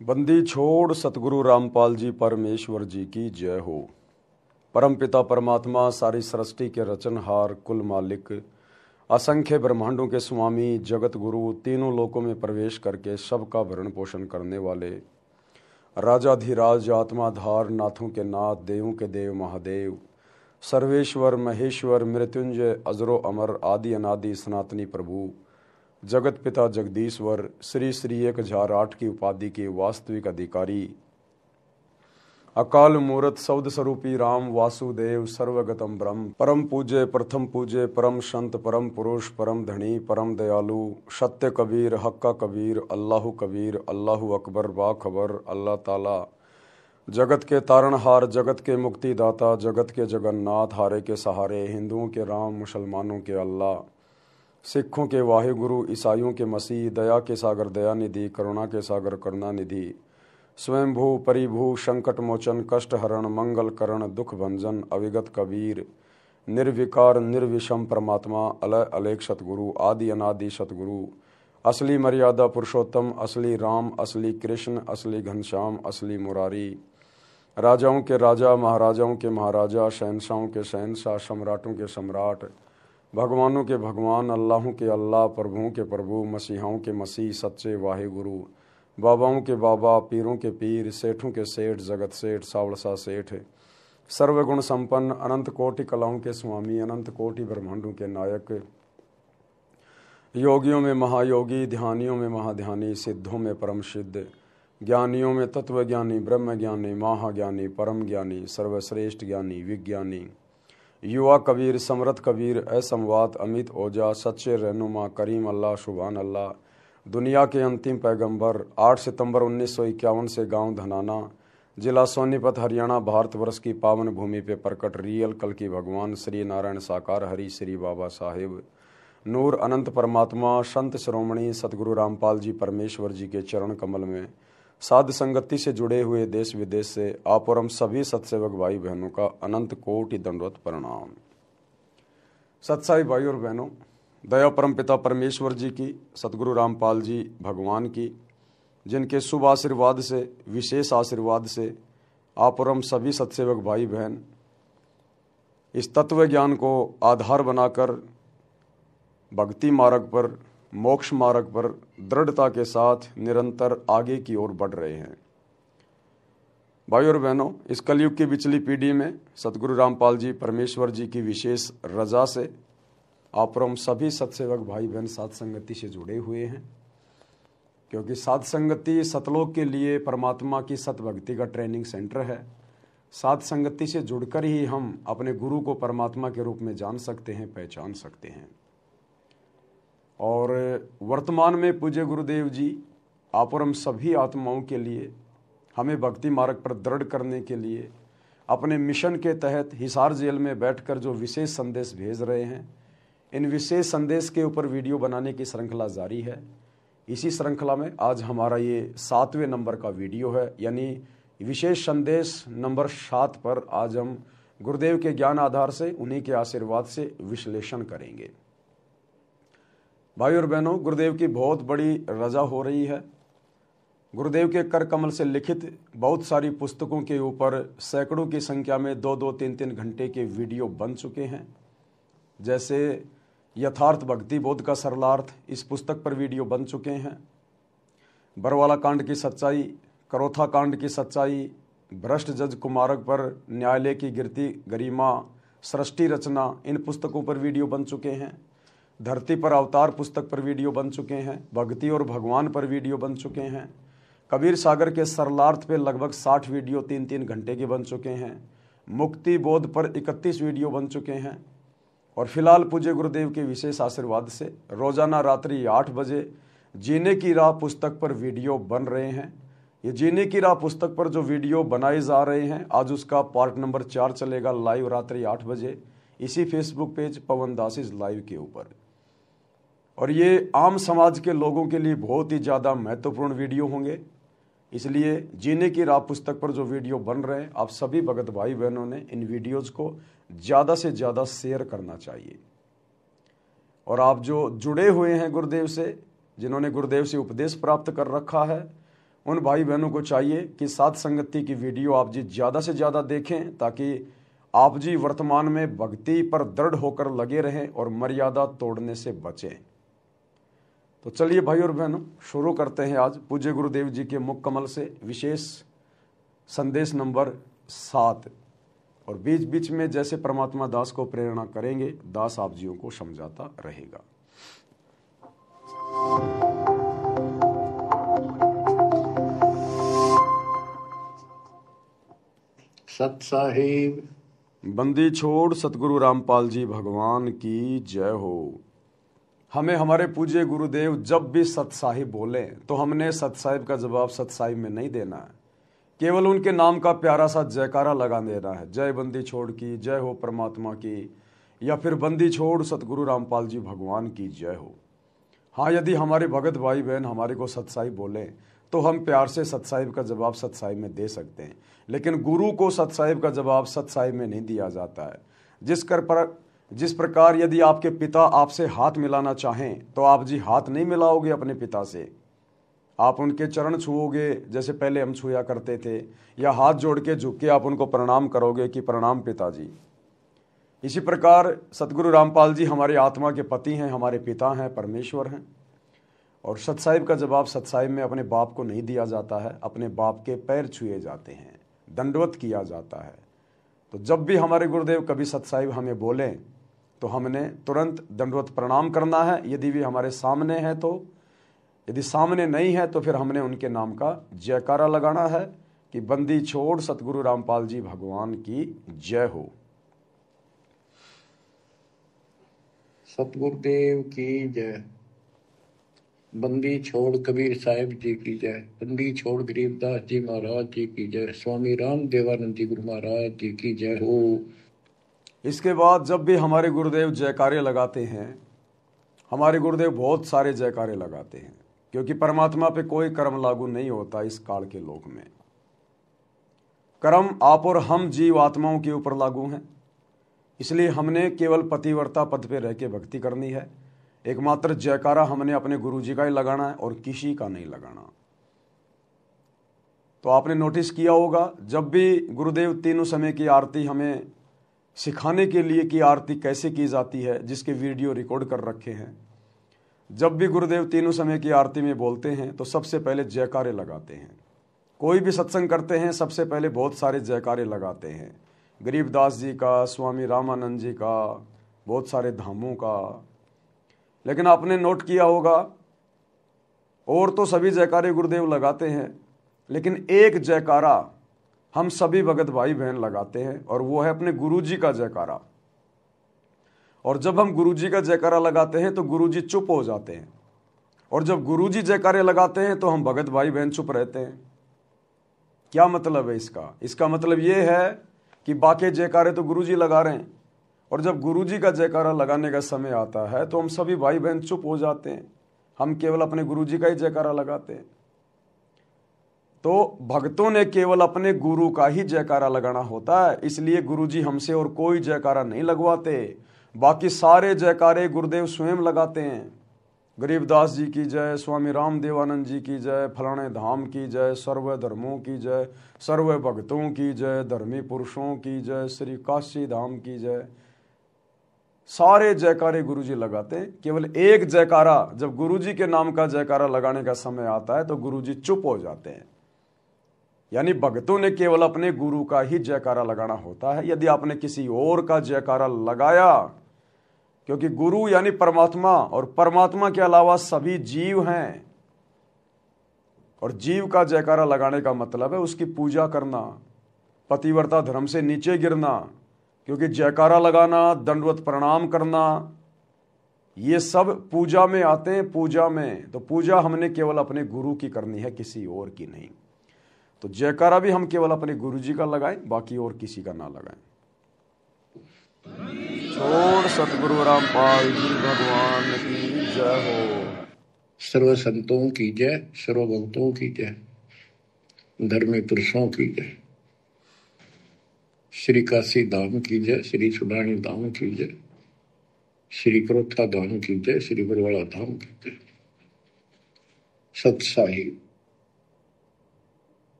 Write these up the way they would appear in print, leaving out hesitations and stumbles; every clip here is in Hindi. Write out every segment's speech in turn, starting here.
बंदी छोड़ सतगुरु रामपाल जी परमेश्वर जी की जय हो। परमपिता परमात्मा सारी सृष्टि के रचनहार कुल मालिक असंख्य ब्रह्मांडों के स्वामी जगत गुरु तीनों लोकों में प्रवेश करके सबका भरण पोषण करने वाले राजाधिराज आत्माधार नाथों के नाथ देवों के देव महादेव सर्वेश्वर महेश्वर मृत्युंजय अजरो अमर आदि अनादि सनातनी प्रभु जगत पिता जगदीश्वर श्री श्री 1008 की उपाधि के वास्तविक अधिकारी अकाल मूर्त शब्द स्वरूपी राम वासुदेव सर्वगतम ब्रह्म परम पूज्य प्रथम पूज्य परम संत परम पुरुष परम धनी परम दयालु सत्य कबीर हक्का कबीर अल्लाहु अकबर बा खबर अल्लाह ताला जगत के तारणहार जगत के मुक्तिदाता जगत के जगन्नाथ हारे के सहारे हिंदुओं के राम मुसलमानों के अल्लाह सिखों के वाहिगुरु ईसाइयों के मसीह दया के सागर दया निधि करुणा के सागर करुणा निधि स्वयंभू परिभू संकट मोचन कष्ट हरण मंगल करण दुख भंजन अविगत कबीर निर्विकार निर्विषम परमात्मा अलय अलेख सतगुरु आदि अनादि सतगुरु असली मर्यादा पुरुषोत्तम असली राम असली कृष्ण असली घनश्याम असली मुरारी राजाओं के राजा महाराजाओं के महाराजा शहनशाहों के शहनशाह सम्राटों के सम्राट भगवानों के भगवान अल्लाहों के अल्लाह प्रभुओं के प्रभु मसीहाओं के मसीह सच्चे वाहे गुरु बाबाओं के बाबा पीरों के पीर सेठों के सेठ जगत सेठ सावड़सा सेठ सर्वगुण संपन्न अनंत कोटि कलाओं के स्वामी अनंत कोटि ब्रह्मांडों के नायक योगियों में महायोगी ध्यानियों में महाध्यानी सिद्धों में परम सिद्ध ज्ञानियों में तत्वज्ञानी ब्रह्म ज्ञानी महाज्ञानी परम ज्ञानी सर्वश्रेष्ठ ज्ञानी विज्ञानी युवा कबीर समरथ कबीर असमवात अमित ओजा सच्चे रहनुमा करीम अल्लाह सुभान अल्लाह दुनिया के अंतिम पैगंबर 8 सितंबर 1951 से गांव धनाना जिला सोनीपत हरियाणा भारतवर्ष की पावन भूमि पे प्रकट रियल कल की भगवान श्री नारायण साकार हरि श्री बाबा साहेब नूर अनंत परमात्मा संत श्रोमणी सतगुरु रामपाल जी परमेश्वर जी के चरण कमल में साध संगति से जुड़े हुए देश विदेश से आप और हम सभी सत्सेवक भाई बहनों का अनंत कोटि दंडवत प्रणाम। सत्साई भाई और बहनों, दया परम पिता परमेश्वर जी की सतगुरु रामपाल जी भगवान की जिनके शुभ आशीर्वाद से विशेष आशीर्वाद से आप और हम सभी सत्सेवक भाई बहन इस तत्व ज्ञान को आधार बनाकर भक्ति मार्ग पर मोक्ष मार्ग पर दृढ़ता के साथ निरंतर आगे की ओर बढ़ रहे हैं। भाई और बहनों, इस कलयुग की पिछली पीढ़ी में सतगुरु रामपाल जी परमेश्वर जी की विशेष रजा से आप और हम सभी सत्सेवक भाई बहन साध संगति से जुड़े हुए हैं, क्योंकि साध संगति सतलोक के लिए परमात्मा की सतभक्ति का ट्रेनिंग सेंटर है। साध संगति से जुड़कर ही हम अपने गुरु को परमात्मा के रूप में जान सकते हैं, पहचान सकते हैं। और वर्तमान में पूज्य गुरुदेव जी आप और हम सभी आत्माओं के लिए हमें भक्ति मार्ग पर दृढ़ करने के लिए अपने मिशन के तहत हिसार जेल में बैठकर जो विशेष संदेश भेज रहे हैं, इन विशेष संदेश के ऊपर वीडियो बनाने की श्रृंखला जारी है। इसी श्रृंखला में आज हमारा ये 7वें नंबर का वीडियो है, यानी विशेष संदेश नंबर 7 पर आज हम गुरुदेव के ज्ञान आधार से उन्हीं के आशीर्वाद से विश्लेषण करेंगे। भाई और बहनों, गुरुदेव की बहुत बड़ी रजा हो रही है। गुरुदेव के कर कमल से लिखित बहुत सारी पुस्तकों के ऊपर सैकड़ों की संख्या में 2-2, 3-3 घंटे के वीडियो बन चुके हैं। जैसे यथार्थ भक्ति बोध का सरलार्थ, इस पुस्तक पर वीडियो बन चुके हैं। बरवाला कांड की सच्चाई, करोथा कांड की सच्चाई, भ्रष्ट जज कुमारक पर न्यायालय की गिरती गरिमा, सृष्टि रचना, इन पुस्तकों पर वीडियो बन चुके हैं। धरती पर अवतार पुस्तक पर वीडियो बन चुके हैं। भक्ति और भगवान पर वीडियो बन चुके हैं। कबीर सागर के सरलार्थ पे लगभग 60 वीडियो 3-3 घंटे के बन चुके हैं। मुक्ति बोध पर 31 वीडियो बन चुके हैं। और फिलहाल पूज्य गुरुदेव के विशेष आशीर्वाद से रोजाना रात्रि 8 बजे जीने की राह पुस्तक पर वीडियो बन रहे हैं। ये जीने की राह पुस्तक पर जो वीडियो बनाए जा रहे हैं, आज उसका पार्ट नंबर 4 चलेगा लाइव रात्रि 8 बजे इसी फेसबुक पेज पवन दासिस लाइव के ऊपर। और ये आम समाज के लोगों के लिए बहुत ही ज़्यादा महत्वपूर्ण वीडियो होंगे, इसलिए जीने की राह पुस्तक पर जो वीडियो बन रहे हैं, आप सभी भगत भाई बहनों ने इन वीडियोज़ को ज़्यादा से ज़्यादा शेयर करना चाहिए। और आप जो जुड़े हुए हैं गुरुदेव से, जिन्होंने गुरुदेव से उपदेश प्राप्त कर रखा है, उन भाई बहनों को चाहिए कि साथ संगति की वीडियो आप जी ज़्यादा से ज़्यादा देखें, ताकि आप जी वर्तमान में भक्ति पर दृढ़ होकर लगे रहें और मर्यादा तोड़ने से बचें। तो चलिए भाई और बहनों, शुरू करते हैं आज पूज्य गुरुदेव जी के मुख कमल से विशेष संदेश नंबर 7। और बीच बीच में जैसे परमात्मा दास को प्रेरणा करेंगे, दास आप जियों को समझाता रहेगा। सत साहिब। बंदी छोड़ सतगुरु रामपाल जी भगवान की जय हो। हमें हमारे पूज्य गुरुदेव जब भी सत साहिब बोले तो हमने सत साहिब का जवाब सत साहिब में नहीं देना है, केवल उनके नाम का प्यारा सा जयकारा लगा देना है। जय बंदी छोड़ की जय हो परमात्मा की, या फिर बंदी छोड़ सतगुरु रामपाल जी भगवान की जय हो। हाँ, यदि हमारे भगत भाई बहन हमारे को सत साहिब बोले तो हम प्यार से सत साहिब का जवाब सत साहिब में दे सकते हैं, लेकिन गुरु को सत साहिब का जवाब सत साहिब में नहीं दिया जाता है। जिस प्रकार यदि आपके पिता आपसे हाथ मिलाना चाहें तो आप जी हाथ नहीं मिलाओगे अपने पिता से, आप उनके चरण छुओगे जैसे पहले हम छुआ करते थे, या हाथ जोड़ के झुक के आप उनको प्रणाम करोगे कि प्रणाम पिताजी। इसी प्रकार सतगुरु रामपाल जी हमारे आत्मा के पति हैं, हमारे पिता हैं, परमेश्वर हैं। और सत साहिब का जवाब सत साहिब में अपने बाप को नहीं दिया जाता है, अपने बाप के पैर छुए जाते हैं, दंडवत किया जाता है। तो जब भी हमारे गुरुदेव कभी सत साहिब हमें बोलें तो हमने तुरंत दंडवत प्रणाम करना है, यदि भी हमारे सामने है तो। यदि सामने नहीं है तो फिर हमने उनके नाम का जयकारा लगाना है कि बंदी छोड़ सतगुरु रामपाल जी भगवान की जय हो। सतगुरुदेव की जय। बंदी छोड़ कबीर साहिब जी की जय। बंदी छोड़ गरीबदास जी महाराज जी की जय। स्वामी राम देवानंद जी गुरु महाराज जी की जय हो। इसके बाद जब भी हमारे गुरुदेव जयकारे लगाते हैं, हमारे गुरुदेव बहुत सारे जयकारे लगाते हैं, क्योंकि परमात्मा पे कोई कर्म लागू नहीं होता इस काल के लोक में। कर्म आप और हम जीव आत्माओं के ऊपर लागू हैं, इसलिए हमने केवल पतिव्रता पद पे रह के भक्ति करनी है। एकमात्र जयकारा हमने अपने गुरु जी का ही लगाना है और किसी का नहीं लगाना। तो आपने नोटिस किया होगा, जब भी गुरुदेव तीनों समय की आरती हमें सिखाने के लिए कि आरती कैसे की जाती है, जिसके वीडियो रिकॉर्ड कर रखे हैं, जब भी गुरुदेव तीनों समय की आरती में बोलते हैं तो सबसे पहले जयकारे लगाते हैं। कोई भी सत्संग करते हैं सबसे पहले बहुत सारे जयकारे लगाते हैं, गरीबदास जी का, स्वामी रामानंद जी का, बहुत सारे धामों का। लेकिन आपने नोट किया होगा, और तो सभी जयकारे गुरुदेव लगाते हैं, लेकिन एक जयकारा हम सभी भगत भाई बहन लगाते हैं, और वो है अपने गुरु जी का जयकारा। और जब हम गुरु जी का जयकारा लगाते हैं तो गुरु जी चुप हो जाते हैं, और जब गुरु जी जयकारे लगाते हैं तो हम भगत भाई बहन चुप रहते हैं। क्या मतलब है इसका? इसका मतलब ये है कि बाकी जयकारे तो गुरु जी लगा रहे हैं, और जब गुरु जी का जयकारा लगाने का समय आता है तो हम सभी भाई बहन चुप हो जाते हैं, हम केवल अपने गुरु जी का ही जयकारा लगाते हैं। तो भक्तों ने केवल अपने गुरु का ही जयकारा लगाना होता है, इसलिए गुरु जी हमसे और कोई जयकारा नहीं लगवाते। बाकी सारे जयकारे गुरुदेव स्वयं लगाते हैं। गरीबदास जी की जय, स्वामी राम देवानंद जी की जय, फलाने धाम की जय, सर्व धर्मों की जय, सर्व भक्तों की जय, धर्मी पुरुषों की जय, श्री काशी धाम की जय। सारे जयकारे गुरुजी लगाते हैं। केवल एक जयकारा जब गुरुजी के नाम का जयकारा लगाने का समय आता है तो गुरुजी चुप हो जाते हैं। यानी भक्तों ने केवल अपने गुरु का ही जयकारा लगाना होता है। यदि आपने किसी और का जयकारा लगाया, क्योंकि गुरु यानी परमात्मा, और परमात्मा के अलावा सभी जीव हैं, और जीव का जयकारा लगाने का मतलब है उसकी पूजा करना, पतिव्रता धर्म से नीचे गिरना। क्योंकि जयकारा लगाना, दंडवत प्रणाम करना, ये सब पूजा में आते हैं। पूजा में तो पूजा हमने केवल अपने गुरु की करनी है, किसी और की नहीं। तो जयकारा भी हम केवल अपने गुरु जी का लगाएं, बाकी और किसी का ना लगाएं। छोड़ सतगुरु रामपाल जी भगवान की जय हो। सर्व संतों की जय, सर्व भक्तों की जय, धर्मी पुरुषों की जय, श्री काशी धाम की जय, श्री सुडानी धाम की जय, श्री क्रोथा धाम की जय, श्री बरवाड़ा धाम की जय। सत साहिब।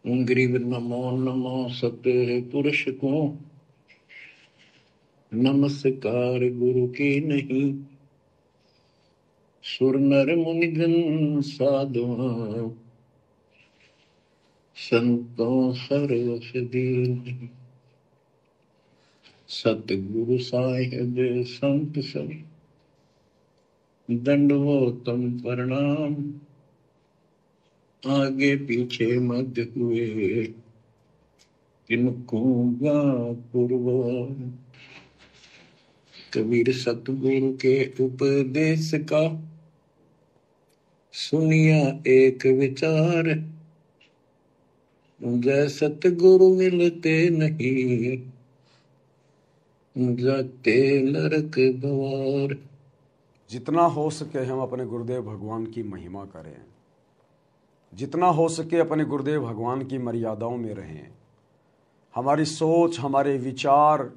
गरीब नमो नमो सत्य पुरुष को नमस्कार गुरु की नहीं। सुर नर मुनिजन साधु संतों सर्वसदी। सतगुरु साहिब संत सब दंडवतम प्रणाम। आगे पीछे मध्य हुए किनको पूर्व। कबीर सतगुरु के उपदेश का सुनिया एक विचार। जय सतगुरु मिलते नहीं जाते नरक द्वार। जितना हो सके हम अपने गुरुदेव भगवान की महिमा करें, जितना हो सके अपने गुरुदेव भगवान की मर्यादाओं में रहें। हमारी सोच, हमारे विचार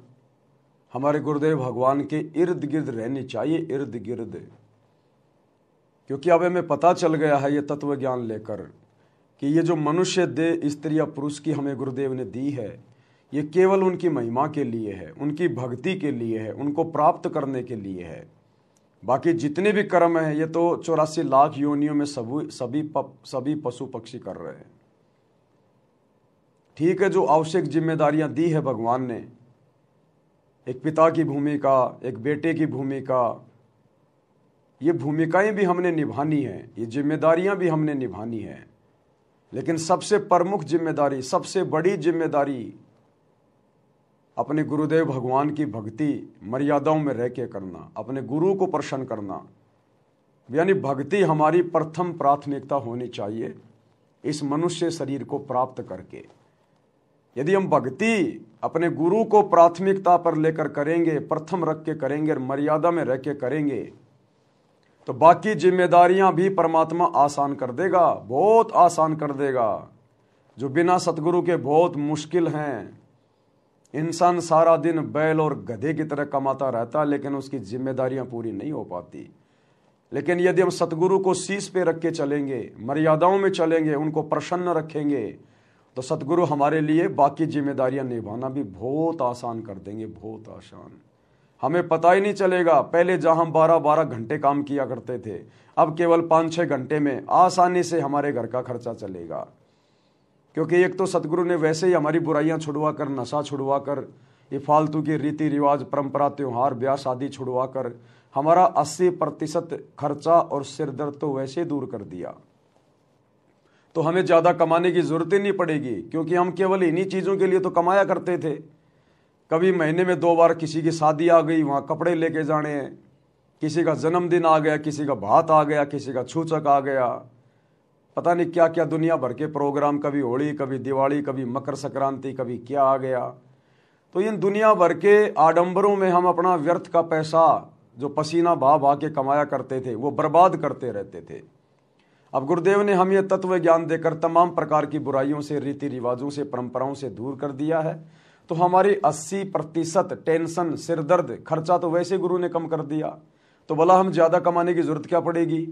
हमारे गुरुदेव भगवान के इर्द गिर्द रहनी चाहिए, इर्द गिर्द। क्योंकि अब हमें पता चल गया है ये तत्व ज्ञान लेकर कि ये जो मनुष्य देह स्त्री या पुरुष की हमें गुरुदेव ने दी है, ये केवल उनकी महिमा के लिए है, उनकी भक्ति के लिए है, उनको प्राप्त करने के लिए है। बाकी जितने भी कर्म हैं ये तो 84 लाख योनियों में सभी पशु पक्षी कर रहे हैं। ठीक है, जो आवश्यक जिम्मेदारियां दी है भगवान ने, एक पिता की भूमिका, एक बेटे की भूमिका, ये भूमिकाएं भी हमने निभानी है, ये जिम्मेदारियां भी हमने निभानी है। लेकिन सबसे प्रमुख जिम्मेदारी, सबसे बड़ी जिम्मेदारी अपने गुरुदेव भगवान की भक्ति मर्यादाओं में रह के करना, अपने गुरु को प्रसन्न करना। यानी भक्ति हमारी प्रथम प्राथमिकता होनी चाहिए इस मनुष्य शरीर को प्राप्त करके। यदि हम भक्ति अपने गुरु को प्राथमिकता पर लेकर करेंगे, प्रथम रख के करेंगे और मर्यादा में रह के करेंगे, तो बाकी जिम्मेदारियां भी परमात्मा आसान कर देगा, बहुत आसान कर देगा। जो बिना सतगुरु के बहुत मुश्किल हैं। इंसान सारा दिन बैल और गधे की तरह कमाता रहता है, लेकिन उसकी जिम्मेदारियां पूरी नहीं हो पाती। लेकिन यदि हम सतगुरु को शीश पे रख के चलेंगे, मर्यादाओं में चलेंगे, उनको प्रसन्न रखेंगे, तो सतगुरु हमारे लिए बाकी जिम्मेदारियां निभाना भी बहुत आसान कर देंगे, बहुत आसान। हमें पता ही नहीं चलेगा। पहले जहां हम 12-12 घंटे काम किया करते थे, अब केवल 5-6 घंटे में आसानी से हमारे घर का खर्चा चलेगा। क्योंकि एक तो सतगुरु ने वैसे ही हमारी बुराइयां छुड़वा कर, नशा छुड़वा कर, ये फालतू के रीति रिवाज, परंपरा, त्योहार, ब्याह शादी छुड़वा कर हमारा 80% खर्चा और सिरदर्द तो वैसे दूर कर दिया। तो हमें ज़्यादा कमाने की जरूरत ही नहीं पड़ेगी, क्योंकि हम केवल इन्हीं चीज़ों के लिए तो कमाया करते थे। कभी महीने में 2 बार किसी की शादी आ गई, वहाँ कपड़े लेके जाने हैं, किसी का जन्मदिन आ गया, किसी का भात आ गया, किसी का छूचक आ गया, पता नहीं क्या क्या दुनिया भर के प्रोग्राम, कभी होली, कभी दिवाली, कभी मकर संक्रांति, कभी क्या आ गया। तो इन दुनिया भर के आडंबरों में हम अपना व्यर्थ का पैसा जो पसीना बहा बहा के कमाया करते थे वो बर्बाद करते रहते थे। अब गुरुदेव ने हमें तत्व ज्ञान देकर तमाम प्रकार की बुराइयों से, रीति रिवाजों से, परंपराओं से दूर कर दिया है। तो हमारी 80% टेंशन, सिरदर्द, खर्चा तो वैसे गुरु ने कम कर दिया। तो भला हम ज़्यादा कमाने की जरूरत क्या पड़ेगी।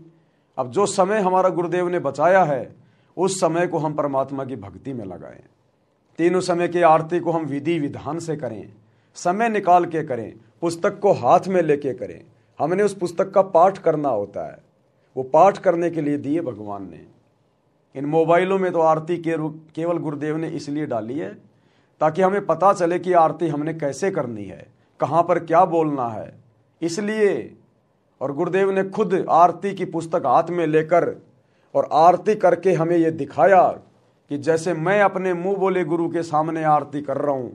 अब जो समय हमारा गुरुदेव ने बचाया है, उस समय को हम परमात्मा की भक्ति में लगाएं। तीनों समय की आरती को हम विधि विधान से करें, समय निकाल के करें, पुस्तक को हाथ में लेके करें। हमने उस पुस्तक का पाठ करना होता है, वो पाठ करने के लिए दिए भगवान ने। इन मोबाइलों में तो आरती केवल गुरुदेव ने इसलिए डाली है ताकि हमें पता चले कि आरती हमने कैसे करनी है, कहाँ पर क्या बोलना है, इसलिए। और गुरुदेव ने खुद आरती की पुस्तक हाथ में लेकर और आरती करके हमें ये दिखाया कि जैसे मैं अपने मुंह बोले गुरु के सामने आरती कर रहा हूँ,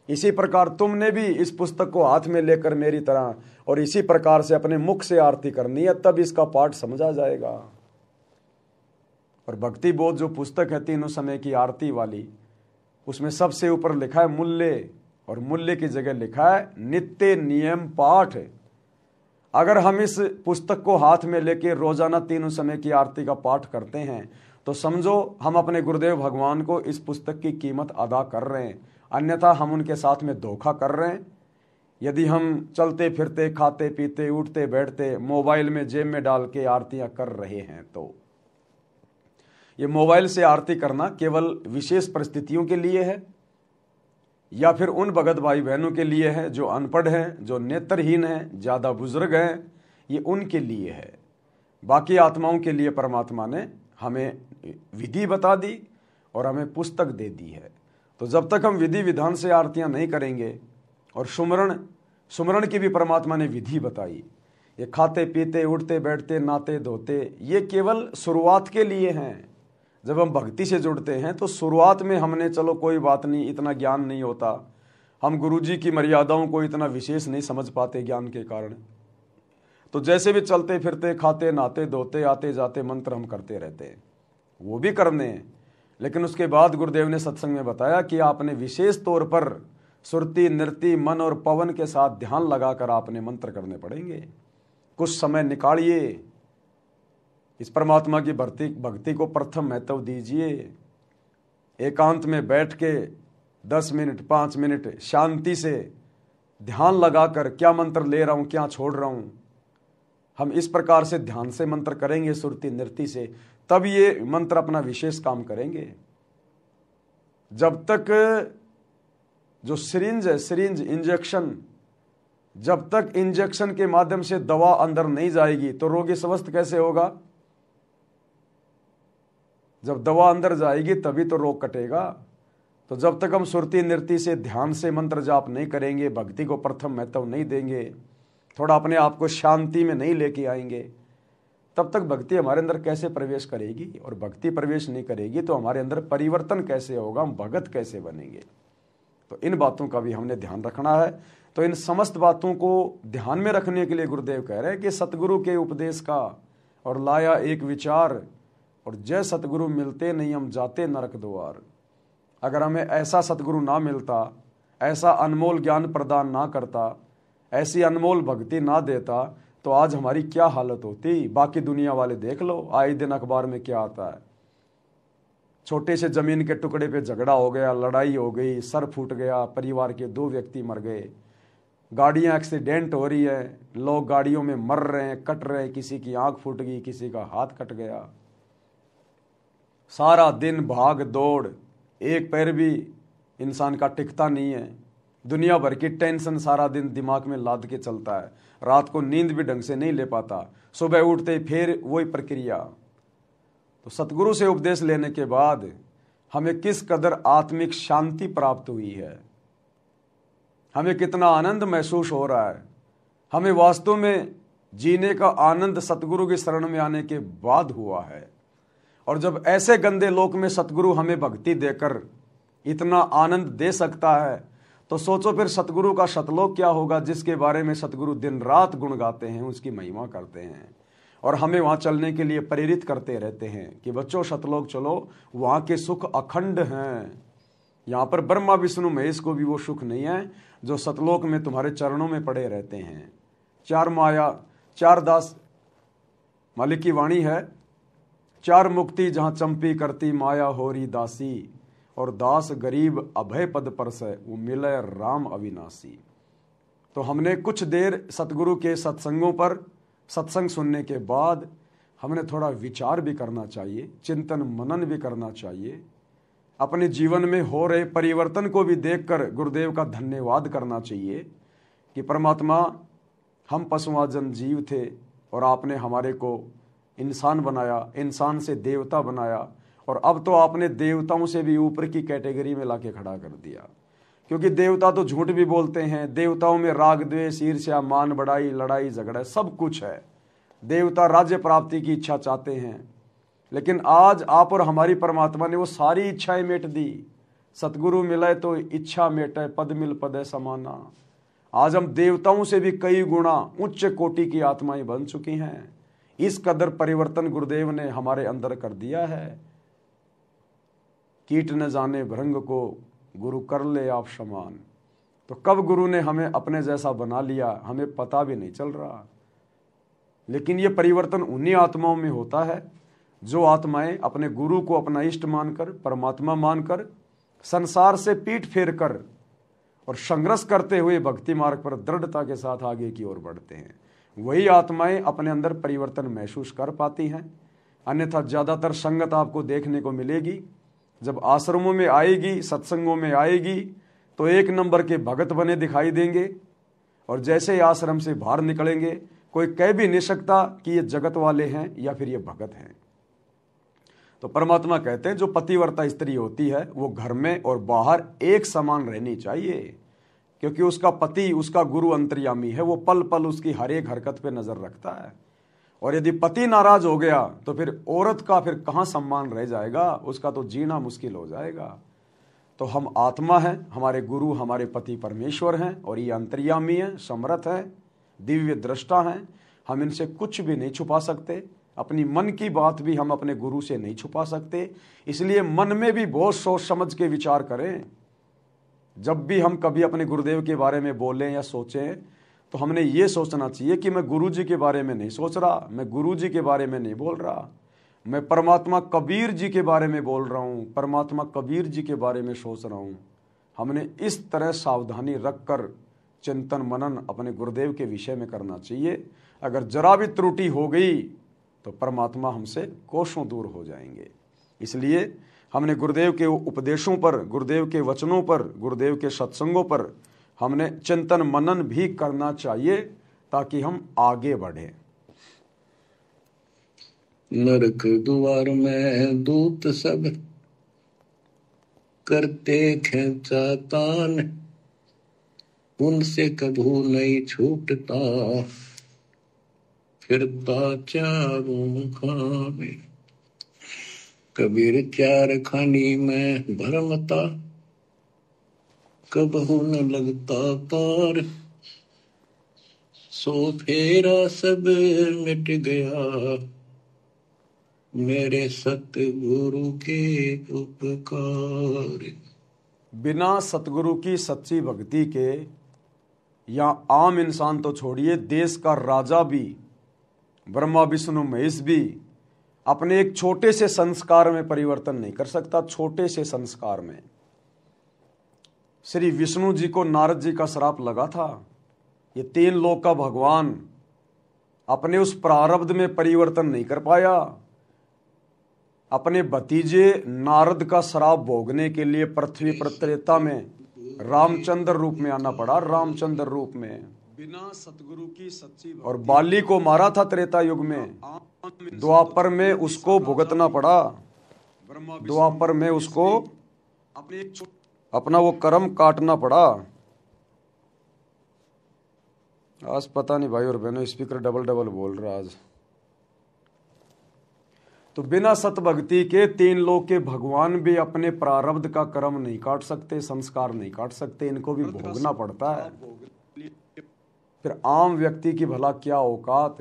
इसी प्रकार तुमने भी इस पुस्तक को हाथ में लेकर मेरी तरह और इसी प्रकार से अपने मुख से आरती करनी है, तब इसका पाठ समझा जाएगा। और भक्ति बोध जो पुस्तक है तीनों समय की आरती वाली, उसमें सबसे ऊपर लिखा है मूल्य, और मूल्य की जगह लिखा है नित्य नियम पाठ। अगर हम इस पुस्तक को हाथ में लेके रोजाना तीनों समय की आरती का पाठ करते हैं तो समझो हम अपने गुरुदेव भगवान को इस पुस्तक की कीमत अदा कर रहे हैं, अन्यथा हम उनके साथ में धोखा कर रहे हैं। यदि हम चलते फिरते, खाते पीते, उठते बैठते, मोबाइल में जेब में डाल के आरतियां कर रहे हैं ये मोबाइल से आरती करना केवल विशेष परिस्थितियों के लिए है या फिर उन भगत भाई बहनों के लिए है जो अनपढ़ हैं, जो नेत्रहीन हैं, ज़्यादा बुजुर्ग हैं, ये उनके लिए है। बाकी आत्माओं के लिए परमात्मा ने हमें विधि बता दी और हमें पुस्तक दे दी है। तो जब तक हम विधि विधान से आरतियां नहीं करेंगे, और सुमरण की भी परमात्मा ने विधि बताई, ये खाते पीते उठते बैठते नहाते धोते, ये केवल शुरुआत के लिए हैं। जब हम भक्ति से जुड़ते हैं तो शुरुआत में हमने चलो कोई बात नहीं, इतना ज्ञान नहीं होता, हम गुरुजी की मर्यादाओं को इतना विशेष नहीं समझ पाते ज्ञान के कारण, तो जैसे भी चलते फिरते खाते नहाते धोते आते जाते मंत्र हम करते रहते हैं, वो भी करने हैं। लेकिन उसके बाद गुरुदेव ने सत्संग में बताया कि आपने विशेष तौर पर सुरती नृत्य मन और पवन के साथ ध्यान लगाकर आपने मंत्र करने पड़ेंगे। कुछ समय निकालिए, इस परमात्मा की भक्ति को प्रथम महत्व दीजिए। एकांत में बैठ के 10 मिनट 5 मिनट शांति से ध्यान लगाकर क्या मंत्र ले रहा हूं, क्या छोड़ रहा हूं, हम इस प्रकार से ध्यान से मंत्र करेंगे सुरती नृत्य से, तब ये मंत्र अपना विशेष काम करेंगे। जब तक जो सिरिंज है, सिरिंज इंजेक्शन, जब तक इंजेक्शन के माध्यम से दवा अंदर नहीं जाएगी तो रोगी स्वस्थ कैसे होगा? जब दवा अंदर जाएगी तभी तो रोग कटेगा। तो जब तक हम सुरती नृत्य से ध्यान से मंत्र जाप नहीं करेंगे, भक्ति को प्रथम महत्व नहीं देंगे, थोड़ा अपने आप को शांति में नहीं लेके आएंगे, तब तक भक्ति हमारे अंदर कैसे प्रवेश करेगी? और भक्ति प्रवेश नहीं करेगी तो हमारे अंदर परिवर्तन कैसे होगा, हम भगत कैसे बनेंगे? तो इन बातों का भी हमने ध्यान रखना है। तो इन समस्त बातों को ध्यान में रखने के लिए गुरुदेव कह रहे हैं कि सतगुरु के उपदेश का और लाया एक विचार, और जय सतगुरु मिलते नहीं हम जाते नरक द्वार। अगर हमें ऐसा सतगुरु ना मिलता, ऐसा अनमोल ज्ञान प्रदान ना करता, ऐसी अनमोल भक्ति ना देता, तो आज हमारी क्या हालत होती? बाकी दुनिया वाले देख लो, आए दिन अखबार में क्या आता है, छोटे से जमीन के टुकड़े पे झगड़ा हो गया, लड़ाई हो गई, सर फूट गया, परिवार के 2 व्यक्ति मर गए, गाड़ियां एक्सीडेंट हो रही है, लोग गाड़ियों में मर रहे हैं, कट रहे हैं, किसी की आंख फूट गई, किसी का हाथ कट गया, सारा दिन भाग दौड़, एक पैर भी इंसान का टिकता नहीं है, दुनिया भर की टेंशन सारा दिन दिमाग में लाद के चलता है, रात को नींद भी ढंग से नहीं ले पाता, सुबह उठते फिर वही प्रक्रिया। तो सतगुरु से उपदेश लेने के बाद हमें किस कदर आत्मिक शांति प्राप्त हुई है, हमें कितना आनंद महसूस हो रहा है, हमें वास्तव में जीने का आनंद सतगुरु की शरण में आने के बाद हुआ है। और जब ऐसे गंदे लोक में सतगुरु हमें भक्ति देकर इतना आनंद दे सकता है, तो सोचो फिर सतगुरु का सतलोक क्या होगा, जिसके बारे में सतगुरु दिन रात गुण गाते हैं, उसकी महिमा करते हैं और हमें वहां चलने के लिए प्रेरित करते रहते हैं कि बच्चों सतलोक चलो, वहां के सुख अखंड हैं। यहाँ पर ब्रह्मा विष्णु महेश को भी वो सुख नहीं है जो सतलोक में तुम्हारे चरणों में पड़े रहते हैं। 4 माया 4 दास, मालिक की वाणी है, 4 मुक्ति जहां चंपी करती माया होरी दासी, और दास गरीब अभय पद परसै वो मिले राम अविनाशी। तो हमने कुछ देर सतगुरु के सत्संगों पर सत्संग सुनने के बाद हमने थोड़ा विचार भी करना चाहिए, चिंतन मनन भी करना चाहिए, अपने जीवन में हो रहे परिवर्तन को भी देखकर गुरुदेव का धन्यवाद करना चाहिए कि परमात्मा हम पशुआजन जीव थे और आपने हमारे को इंसान बनाया, इंसान से देवता बनाया, और अब तो आपने देवताओं से भी ऊपर की कैटेगरी में लाके खड़ा कर दिया। क्योंकि देवता तो झूठ भी बोलते हैं, देवताओं में राग द्वेष ईर्ष्या मान बढ़ाई लड़ाई झगड़ा सब कुछ है, देवता राज्य प्राप्ति की इच्छा चाहते हैं, लेकिन आज आप और हमारी परमात्मा ने वो सारी इच्छाएं मेट दी। सतगुरु मिले तो इच्छा मेटे, पद मिल पद समाना। आज हम देवताओं से भी कई गुना उच्च कोटि की आत्माएं बन चुकी हैं। इस कदर परिवर्तन गुरुदेव ने हमारे अंदर कर दिया है। कीट न जाने भृंग को गुरु कर ले आप समान। तो कब गुरु ने हमें अपने जैसा बना लिया हमें पता भी नहीं चल रहा। लेकिन ये परिवर्तन उन्हीं आत्माओं में होता है जो आत्माएं अपने गुरु को अपना इष्ट मानकर, परमात्मा मानकर, संसार से पीठ फेर कर और संघर्ष करते हुए भक्ति मार्ग पर दृढ़ता के साथ आगे की ओर बढ़ते हैं। वही आत्माएं अपने अंदर परिवर्तन महसूस कर पाती हैं, अन्यथा ज़्यादातर संगत आपको देखने को मिलेगी जब आश्रमों में आएगी, सत्संगों में आएगी, तो एक नंबर के भगत बने दिखाई देंगे, और जैसे ही आश्रम से बाहर निकलेंगे कोई कह भी नहीं सकता कि ये जगत वाले हैं या फिर ये भगत हैं। तो परमात्मा कहते हैं जो पतिव्रता स्त्री होती है वो घर में और बाहर एक समान रहनी चाहिए, क्योंकि उसका पति, उसका गुरु अंतर्यामी है, वो पल पल उसकी हर एक हरकत पे नजर रखता है। और यदि पति नाराज हो गया तो फिर औरत का फिर कहाँ सम्मान रह जाएगा, उसका तो जीना मुश्किल हो जाएगा। तो हम आत्मा हैं, हमारे गुरु हमारे पति परमेश्वर हैं, और ये अंतर्यामी हैं, समर्थ हैं, दिव्य दृष्टा हैं। हम इनसे कुछ भी नहीं छुपा सकते, अपनी मन की बात भी हम अपने गुरु से नहीं छुपा सकते। इसलिए मन में भी बहुत सोच समझ के विचार करें। जब भी हम कभी अपने गुरुदेव के बारे में बोलें या सोचें तो हमने ये सोचना चाहिए कि मैं गुरु जी के बारे में नहीं सोच रहा, मैं गुरु जी के बारे में नहीं बोल रहा, मैं परमात्मा कबीर जी के बारे में बोल रहा हूँ, परमात्मा कबीर जी के बारे में सोच रहा हूँ। हमने इस तरह सावधानी रखकर चिंतन मनन अपने गुरुदेव के विषय में करना चाहिए। अगर जरा भी त्रुटि हो गई तो परमात्मा हमसे कोसों दूर हो जाएंगे। इसलिए हमने गुरुदेव के उपदेशों पर, गुरुदेव के वचनों पर, गुरुदेव के सत्संगों पर हमने चिंतन मनन भी करना चाहिए ताकि हम आगे बढ़े। नरक द्वार में दूत सब करते खेचा तान, उनसे कभू नहीं छूटता, फिरता चारों खाने। कबीर चार खानी में भरमता, कबहू न लगता तार, सो फेरा सब मिट गया, मेरे सतगुरु के उपकार। बिना सतगुरु की सच्ची भक्ति के या आम इंसान तो छोड़िए, देश का राजा भी, ब्रह्मा विष्णु महेश भी अपने एक छोटे से संस्कार में परिवर्तन नहीं कर सकता। छोटे से संस्कार में श्री विष्णु जी को नारद जी का श्राप लगा था। ये 3 लोक का भगवान अपने उस प्रारब्ध में परिवर्तन नहीं कर पाया। अपने भतीजे नारद का श्राप भोगने के लिए पृथ्वी पर त्रेता में रामचंद्र रूप में आना पड़ा, रामचंद्र रूप में, बिना सतगुरु की सच्ची। और बाली को मारा था त्रेता युग में, द्वापर में उसको भुगतना पड़ा, द्वापर में उसको अपना वो कर्म काटना पड़ा। आज पता नहीं भाई और बहनों, स्पीकर डबल डबल बोल रहा आज। तो बिना सतभक्ति के 3 लोक के भगवान भी अपने प्रारब्ध का कर्म नहीं काट सकते, संस्कार नहीं काट सकते, इनको भी भोगना पड़ता है। फिर आम व्यक्ति की भला क्या औकात।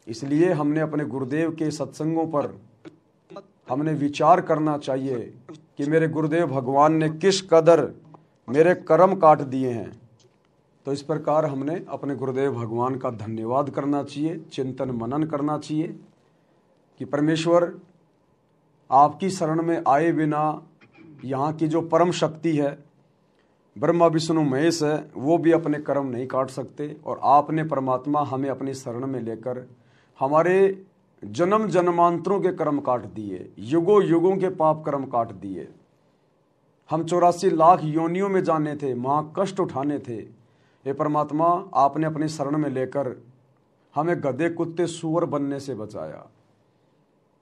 इसलिए हमने अपने गुरुदेव के सत्संगों पर हमने विचार करना चाहिए कि मेरे गुरुदेव भगवान ने किस कदर मेरे कर्म काट दिए हैं। तो इस प्रकार हमने अपने गुरुदेव भगवान का धन्यवाद करना चाहिए, चिंतन मनन करना चाहिए कि परमेश्वर आपकी शरण में आए बिना यहाँ की जो परम शक्ति है, ब्रह्मा विष्णु महेश है, वो भी अपने कर्म नहीं काट सकते। और आपने परमात्मा हमें अपनी शरण में लेकर हमारे जन्म जन्मांतरों के कर्म काट दिए, युगों युगों के पाप कर्म काट दिए। हम 84 लाख योनियों में जाने थे, वहाँ कष्ट उठाने थे। हे परमात्मा, आपने अपनी शरण में लेकर हमें गधे कुत्ते सूअर बनने से बचाया।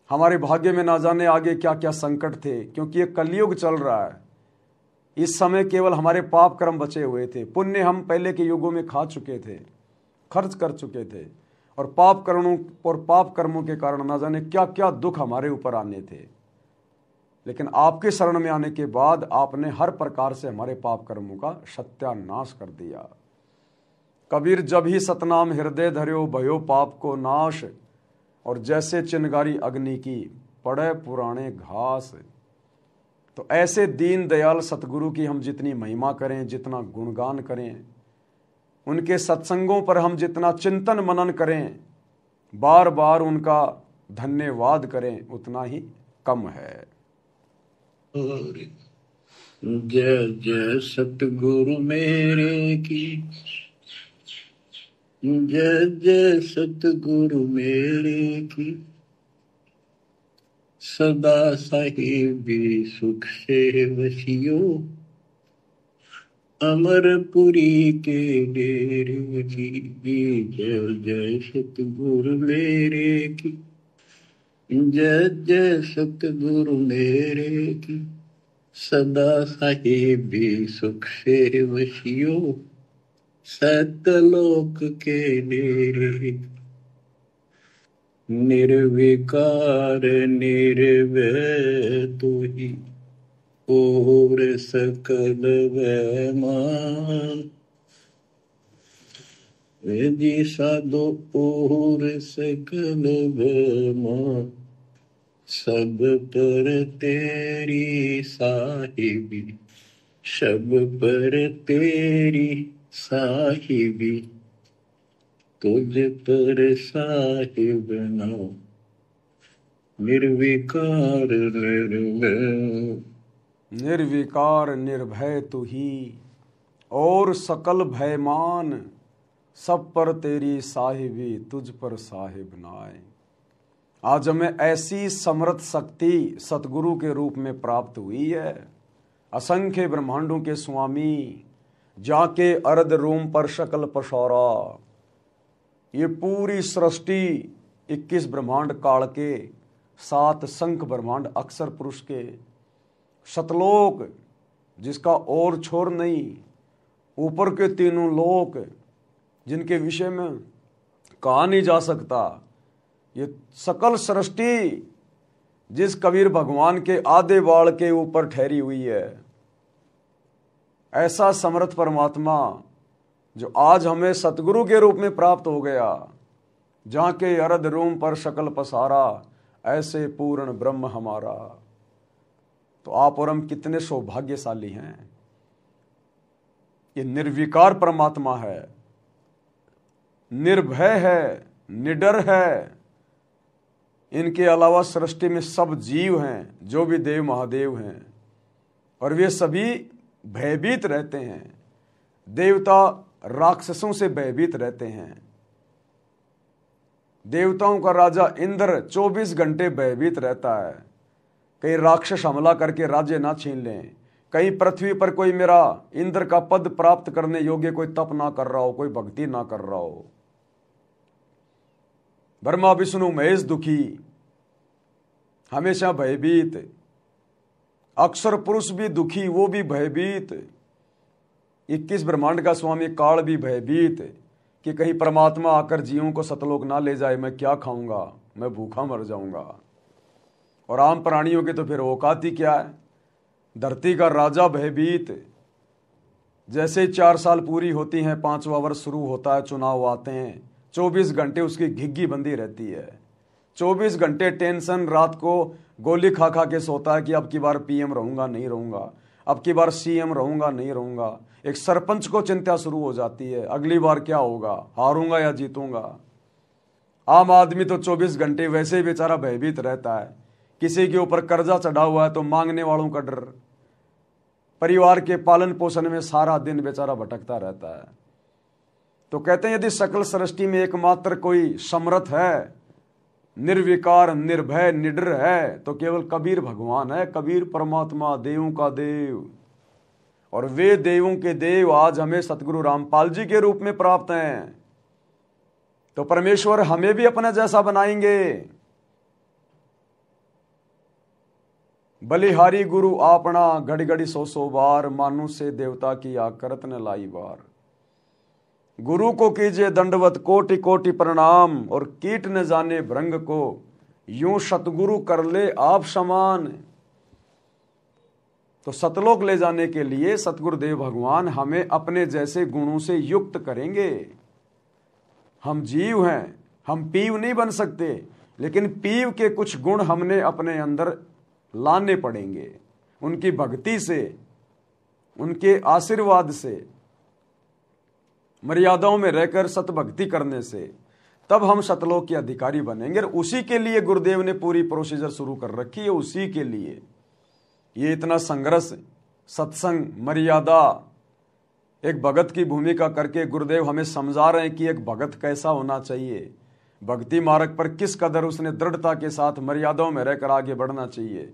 हमारे भाग्य में ना जाने आगे क्या क्या संकट थे, क्योंकि ये कलयुग चल रहा है। इस समय केवल हमारे पाप कर्म बचे हुए थे, पुण्य हम पहले के युगों में खा चुके थे, खर्च कर चुके थे, और पाप कर्मों के कारण ना जाने क्या क्या दुख हमारे ऊपर आने थे। लेकिन आपके शरण में आने के बाद आपने हर प्रकार से हमारे पाप कर्मों का सत्यानाश कर दिया। कबीर जब ही सतनाम हृदय धर्यो भयो पाप को नाश, और जैसे चिनगारी अग्नि की पड़े पुराने घास। तो ऐसे दीन दयाल सतगुरु की हम जितनी महिमा करें, जितना गुणगान करें, उनके सत्संगों पर हम जितना चिंतन मनन करें, बार बार उनका धन्यवाद करें, उतना ही कम है। जय जय सतगुरु मेरे की, जय जय सतगुरु मेरे की, सदा साहिबी सुख से वसियो, अमरपुरी के डेरे की। जय जय सतगुरु मेरे की, जय जय सतगुरु मेरे की, सदा साहिबी सुख से वसियो, सतलोक के डेरे। निर्विकार निर्भय तू ही, और सकल वैमान, वेदी साधो और सकल वैमान, सब पर तेरी साहिबी, सब पर तेरी साहिबी, तुझ पर साहिब नाम, निर्विकार निर्भय। निर्विकार निर्भय तू ही, और सकल भयमान, सब पर तेरी साहिबी, तुझ पर साहिब नाय। आज हमें ऐसी समर्थ शक्ति सतगुरु के रूप में प्राप्त हुई है। असंख्य ब्रह्मांडों के स्वामी, जाके अर्ध रूम पर शकल पशौरा। ये पूरी सृष्टि 21 ब्रह्मांड काल के, 7 संख ब्रह्मांड अक्षर पुरुष के, सतलोक जिसका और छोर नहीं, ऊपर के तीनों लोक जिनके विषय में कहा नहीं जा सकता, ये सकल सृष्टि जिस कबीर भगवान के आधे बाल के ऊपर ठहरी हुई है। ऐसा समर्थ परमात्मा जो आज हमें सतगुरु के रूप में प्राप्त हो गया, जहाँ के अर्ध रूम पर शकल पसारा, ऐसे पूर्ण ब्रह्म हमारा। तो आप और हम कितने सौभाग्यशाली हैं। ये निर्विकार परमात्मा है, निर्भय है, निडर है। इनके अलावा सृष्टि में सब जीव हैं, जो भी देव महादेव हैं, और वे सभी भयभीत रहते हैं। देवता राक्षसों से भयभीत रहते हैं। देवताओं का राजा इंद्र 24 घंटे भयभीत रहता है, कहीं राक्षस हमला करके राज्य ना छीन लें, कहीं पृथ्वी पर कोई मेरा इंद्र का पद प्राप्त करने योग्य कोई तप ना कर रहा हो, कोई भक्ति ना कर रहा हो। ब्रह्मा विष्णु महेश दुखी, हमेशा भयभीत। अक्षर पुरुष भी दुखी, वो भी भयभीत। 21 ब्रह्मांड का स्वामी काल भी भयभीत कि कहीं परमात्मा आकर जीवों को सतलोक ना ले जाए, मैं क्या खाऊंगा, मैं भूखा मर जाऊंगा। और आम प्राणियों की तो फिर औकात ही क्या है। धरती का राजा भयभीत। जैसे 4 साल पूरी होती हैं, 5वां वर्ष शुरू होता है, चुनाव आते हैं, 24 घंटे उसकी घिग्गी बंदी रहती है। 24 घंटे टेंशन, रात को गोली खा खा के सोता है कि अब की बार पीएम रहूंगा नहीं रहूंगा, अब की बार सीएम रहूंगा नहीं रहूंगा। एक सरपंच को चिंता शुरू हो जाती है, अगली बार क्या होगा, हारूंगा या जीतूंगा। आम आदमी तो 24 घंटे वैसे ही बेचारा भयभीत रहता है। किसी के ऊपर कर्जा चढ़ा हुआ है तो मांगने वालों का डर, परिवार के पालन पोषण में सारा दिन बेचारा भटकता रहता है। तो कहते हैं यदि सकल सृष्टि में एकमात्र कोई समर्थ है, निर्विकार निर्भय निडर है, तो केवल कबीर भगवान है। कबीर परमात्मा, देवों का देव, और वे देवों के देव आज हमें सतगुरु रामपाल जी के रूप में प्राप्त हैं। तो परमेश्वर हमें भी अपने जैसा बनाएंगे। बलिहारी गुरु आपना, घड़ी घड़ी 100 बार, मानु से देवता की आकरत न लाई बार। गुरु को कीजिए दंडवत कोटि कोटि प्रणाम, और कीट न जाने भृंग को, यूं सतगुरु कर ले आप समान। तो सतलोक ले जाने के लिए सतगुरुदेव भगवान हमें अपने जैसे गुणों से युक्त करेंगे। हम जीव हैं, हम पीव नहीं बन सकते, लेकिन पीव के कुछ गुण हमने अपने अंदर लाने पड़ेंगे। उनकी भक्ति से, उनके आशीर्वाद से, मर्यादाओं में रहकर सतभक्ति करने से, तब हम सतलोक के अधिकारी बनेंगे। और उसी के लिए गुरुदेव ने पूरी प्रोसीजर शुरू कर रखी है। उसी के लिए ये इतना संघर्ष, सत्संग, मर्यादा, एक भगत की भूमिका करके गुरुदेव हमें समझा रहे हैं कि एक भगत कैसा होना चाहिए, भक्ति मार्ग पर किस कदर उसने दृढ़ता के साथ मर्यादाओं में रहकर आगे बढ़ना चाहिए।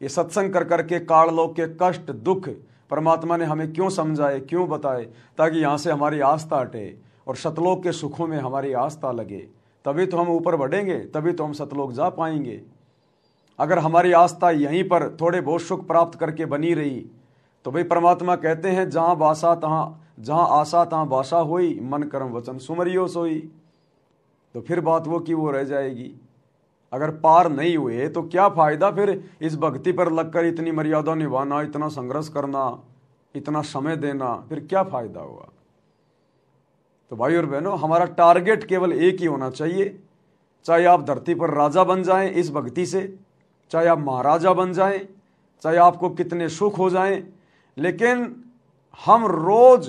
ये सत्संग कर करके काललोक के कष्ट दुख परमात्मा ने हमें क्यों समझाए, क्यों बताए, ताकि यहाँ से हमारी आस्था हटे और सतलोक के सुखों में हमारी आस्था लगे। तभी तो हम ऊपर बढ़ेंगे, तभी तो हम सतलोक जा पाएंगे। अगर हमारी आस्था यहीं पर थोड़े बहुत सुख प्राप्त करके बनी रही तो भाई परमात्मा कहते हैं जहाँ आशा तहाँ बासा होई, मन कर्म वचन सुमरियो सोई। तो फिर बात वो की वो रह जाएगी। अगर पार नहीं हुए तो क्या फायदा फिर इस भक्ति पर लगकर इतनी मर्यादा निभाना, इतना संघर्ष करना, इतना समय देना, फिर क्या फायदा हुआ। तो भाई और बहनों, हमारा टारगेट केवल एक ही होना चाहिए। चाहे आप धरती पर राजा बन जाएं इस भक्ति से, चाहे आप महाराजा बन जाएं, चाहे आपको कितने सुख हो जाएं, लेकिन हम रोज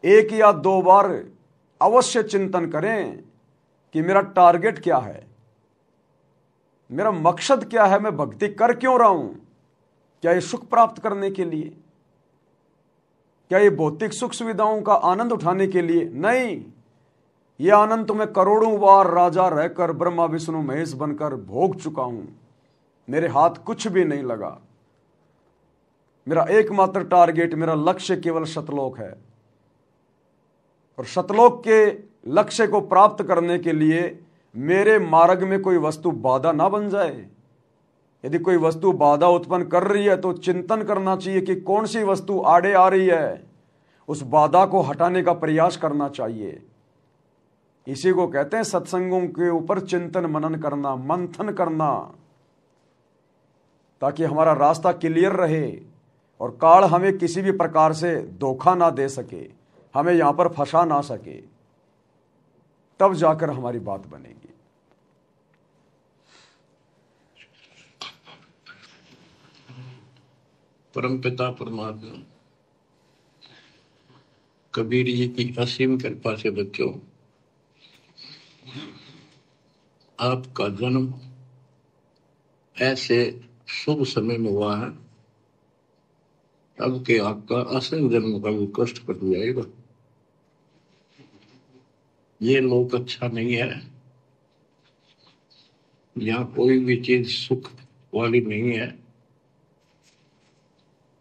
1 या 2 बार अवश्य चिंतन करें कि मेरा टारगेट क्या है, मेरा मकसद क्या है, मैं भक्ति कर क्यों रहा हूं। क्या ये सुख प्राप्त करने के लिए, क्या ये भौतिक सुख सुविधाओं का आनंद उठाने के लिए? नहीं, ये आनंद तो मैं करोड़ों बार राजा रहकर ब्रह्मा विष्णु महेश बनकर भोग चुका हूं, मेरे हाथ कुछ भी नहीं लगा। मेरा एकमात्र टारगेट, मेरा लक्ष्य केवल सतलोक है। और सतलोक के लक्ष्य को प्राप्त करने के लिए मेरे मार्ग में कोई वस्तु बाधा ना बन जाए। यदि कोई वस्तु बाधा उत्पन्न कर रही है तो चिंतन करना चाहिए कि कौन सी वस्तु आड़े आ रही है, उस बाधा को हटाने का प्रयास करना चाहिए। इसी को कहते हैं सत्संगों के ऊपर चिंतन मनन करना, मंथन करना, ताकि हमारा रास्ता क्लियर रहे और काल हमें किसी भी प्रकार से धोखा ना दे सके, हमें यहां पर फंसा ना सके, तब जाकर हमारी बात बनेगी। परमपिता परमात्मा कबीर जी की असीम कृपा से बच्चों, आपका जन्म ऐसे शुभ समय में हुआ है अब के आपका असल जन्म का भी कष्ट कट जाएगा। ये लोक अच्छा नहीं है, यहाँ कोई भी चीज सुख वाली नहीं है।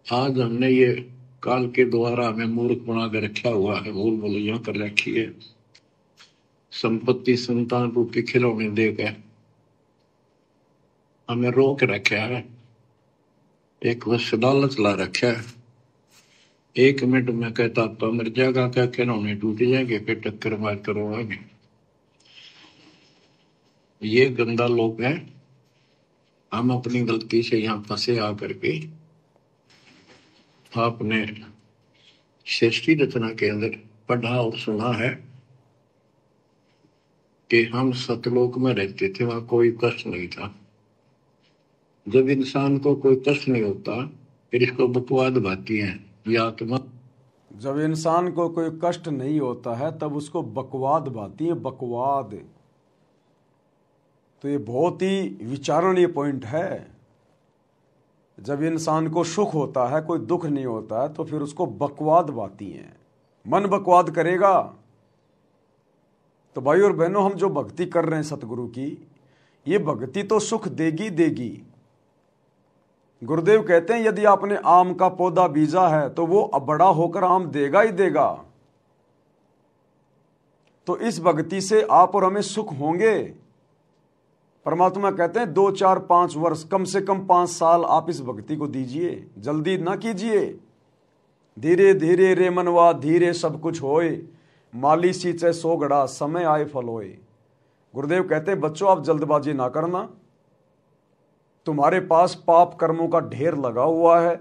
आज हमने ये काल के द्वारा हमें मूर्ख बना कर रखा हुआ है, भूल भुलैया कर रखी है, संपत्ति संतान रूपी खिलौने देकर हमें रोक रखा है, एक वश लालच ला रखा है। 1 मिनट में कहता तो मर जाएगा, क्या खिलौने टूट जाएंगे, फिर टक्कर मार करवाएंगे। ये गंदा लोग है। हम अपनी गलती से यहाँ फंसे आकर के आपने सृष्टि रचना के अंदर पढ़ा और सुना है कि हम सतलोक में रहते थे, वहां कोई कष्ट नहीं था। जब इंसान को कोई कष्ट नहीं होता फिर इसको बकवाद भाती है ये आत्मा। जब इंसान को कोई कष्ट नहीं होता है तब उसको बकवाद भाती है, बकवाद। तो ये बहुत ही विचारणीय पॉइंट है। जब इंसान को सुख होता है, कोई दुख नहीं होता है, तो फिर उसको बकवाद भाती है, मन बकवाद करेगा। तो भाई और बहनों, हम जो भक्ति कर रहे हैं सतगुरु की, ये भक्ति तो सुख देगी देगी। गुरुदेव कहते हैं यदि आपने आम का पौधा बीजा है तो वो बड़ा होकर आम देगा ही देगा। तो इस भक्ति से आप और हमें सुख होंगे। परमात्मा कहते हैं 2, 4, 5 वर्ष, कम से कम 5 साल आप इस भक्ति को दीजिए, जल्दी ना कीजिए। धीरे धीरे रे मनवा धीरे सब कुछ होए, माली सींचे 100 घड़ा समय आए फल होए। गुरुदेव कहते हैं बच्चों, आप जल्दबाजी ना करना। तुम्हारे पास पाप कर्मों का ढेर लगा हुआ है,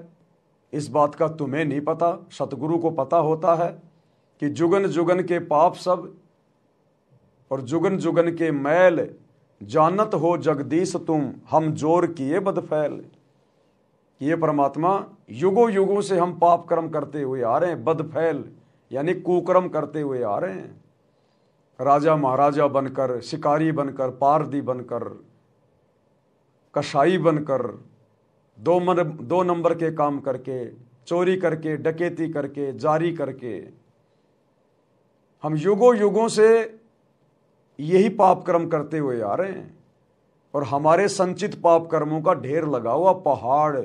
इस बात का तुम्हें नहीं पता, सतगुरु को पता होता है कि जुगन जुगन के पाप सब और जुगन जुगन के मैल, जानत हो जगदीश तुम हम जोर किए बदफैल। ये परमात्मा युगों युगों से हम पाप कर्म करते हुए आ रहे हैं, बदफैल यानी कुकर्म करते हुए आ रहे हैं। राजा महाराजा बनकर, शिकारी बनकर, पारदी बनकर, कसाई बनकर, 2 नंबर के काम करके, चोरी करके, डकैती करके, जारी करके। हम युगों युगों से यही पाप कर्म करते हुए आ रहे हैं और हमारे संचित पाप कर्मों का ढेर लगा हुआ पहाड़।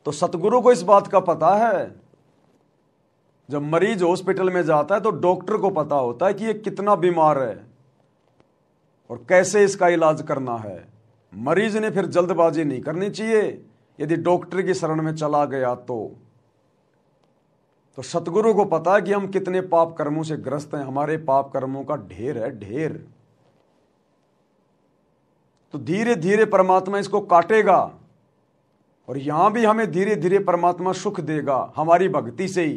तो सतगुरु को इस बात का पता है। जब मरीज हॉस्पिटल में जाता है तो डॉक्टर को पता होता है कि ये कितना बीमार है और कैसे इसका इलाज करना है। मरीज ने फिर जल्दबाजी नहीं करनी चाहिए यदि डॉक्टर की शरण में चला गया तो सतगुरु को पता है कि हम कितने पाप कर्मों से ग्रस्त हैं। हमारे पाप कर्मों का ढेर है, ढेर। तो धीरे धीरे परमात्मा इसको काटेगा और यहां भी हमें धीरे धीरे परमात्मा सुख देगा हमारी भक्ति से ही।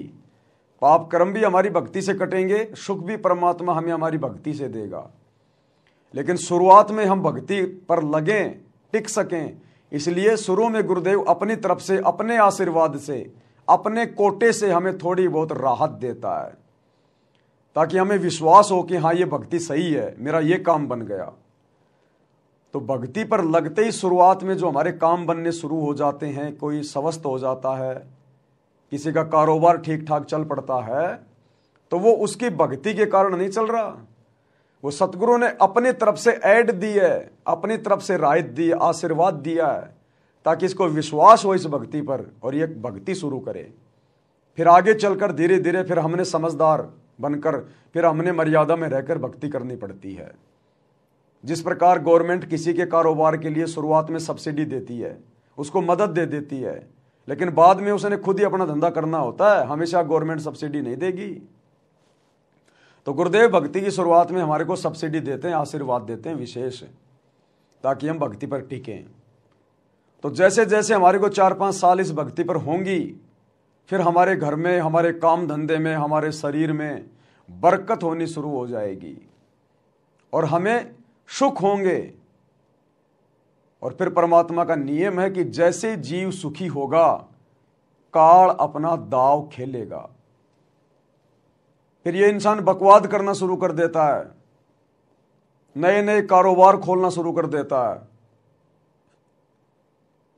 पाप कर्म भी हमारी भक्ति से कटेंगे, सुख भी परमात्मा हमें हमारी भक्ति से देगा। लेकिन शुरुआत में हम भक्ति पर लगें, टिक सकें, इसलिए शुरू में गुरुदेव अपनी तरफ से, अपने आशीर्वाद से, अपने कोटे से हमें थोड़ी बहुत राहत देता है ताकि हमें विश्वास हो कि हाँ ये भक्ति सही है, मेरा ये काम बन गया। तो भक्ति पर लगते ही शुरुआत में जो हमारे काम बनने शुरू हो जाते हैं, कोई स्वस्थ हो जाता है, किसी का कारोबार ठीक ठाक चल पड़ता है, तो वो उसकी भक्ति के कारण नहीं चल रहा, वो सतगुरु ने अपनी तरफ से ऐड दी है, अपनी तरफ से राहत दी, आशीर्वाद दिया है ताकि इसको विश्वास हो इस भक्ति पर और ये भक्ति शुरू करे। फिर आगे चलकर धीरे धीरे फिर हमने समझदार बनकर फिर हमने मर्यादा में रहकर भक्ति करनी पड़ती है। जिस प्रकार गवर्नमेंट किसी के कारोबार के लिए शुरुआत में सब्सिडी देती है, उसको मदद दे देती है, लेकिन बाद में उसने खुद ही अपना धंधा करना होता है, हमेशा गवर्नमेंट सब्सिडी नहीं देगी। तो गुरुदेव भक्ति की शुरुआत में हमारे को सब्सिडी देते हैं, आशीर्वाद देते हैं विशेष, ताकि हम भक्ति पर टिकें। तो जैसे जैसे हमारे को 4-5 साल इस भक्ति पर होंगी, फिर हमारे घर में, हमारे काम धंधे में, हमारे शरीर में बरकत होनी शुरू हो जाएगी और हमें सुख होंगे। और फिर परमात्मा का नियम है कि जैसे जीव सुखी होगा, काल अपना दाव खेलेगा। फिर ये इंसान बकवाद करना शुरू कर देता है, नए नए कारोबार खोलना शुरू कर देता है।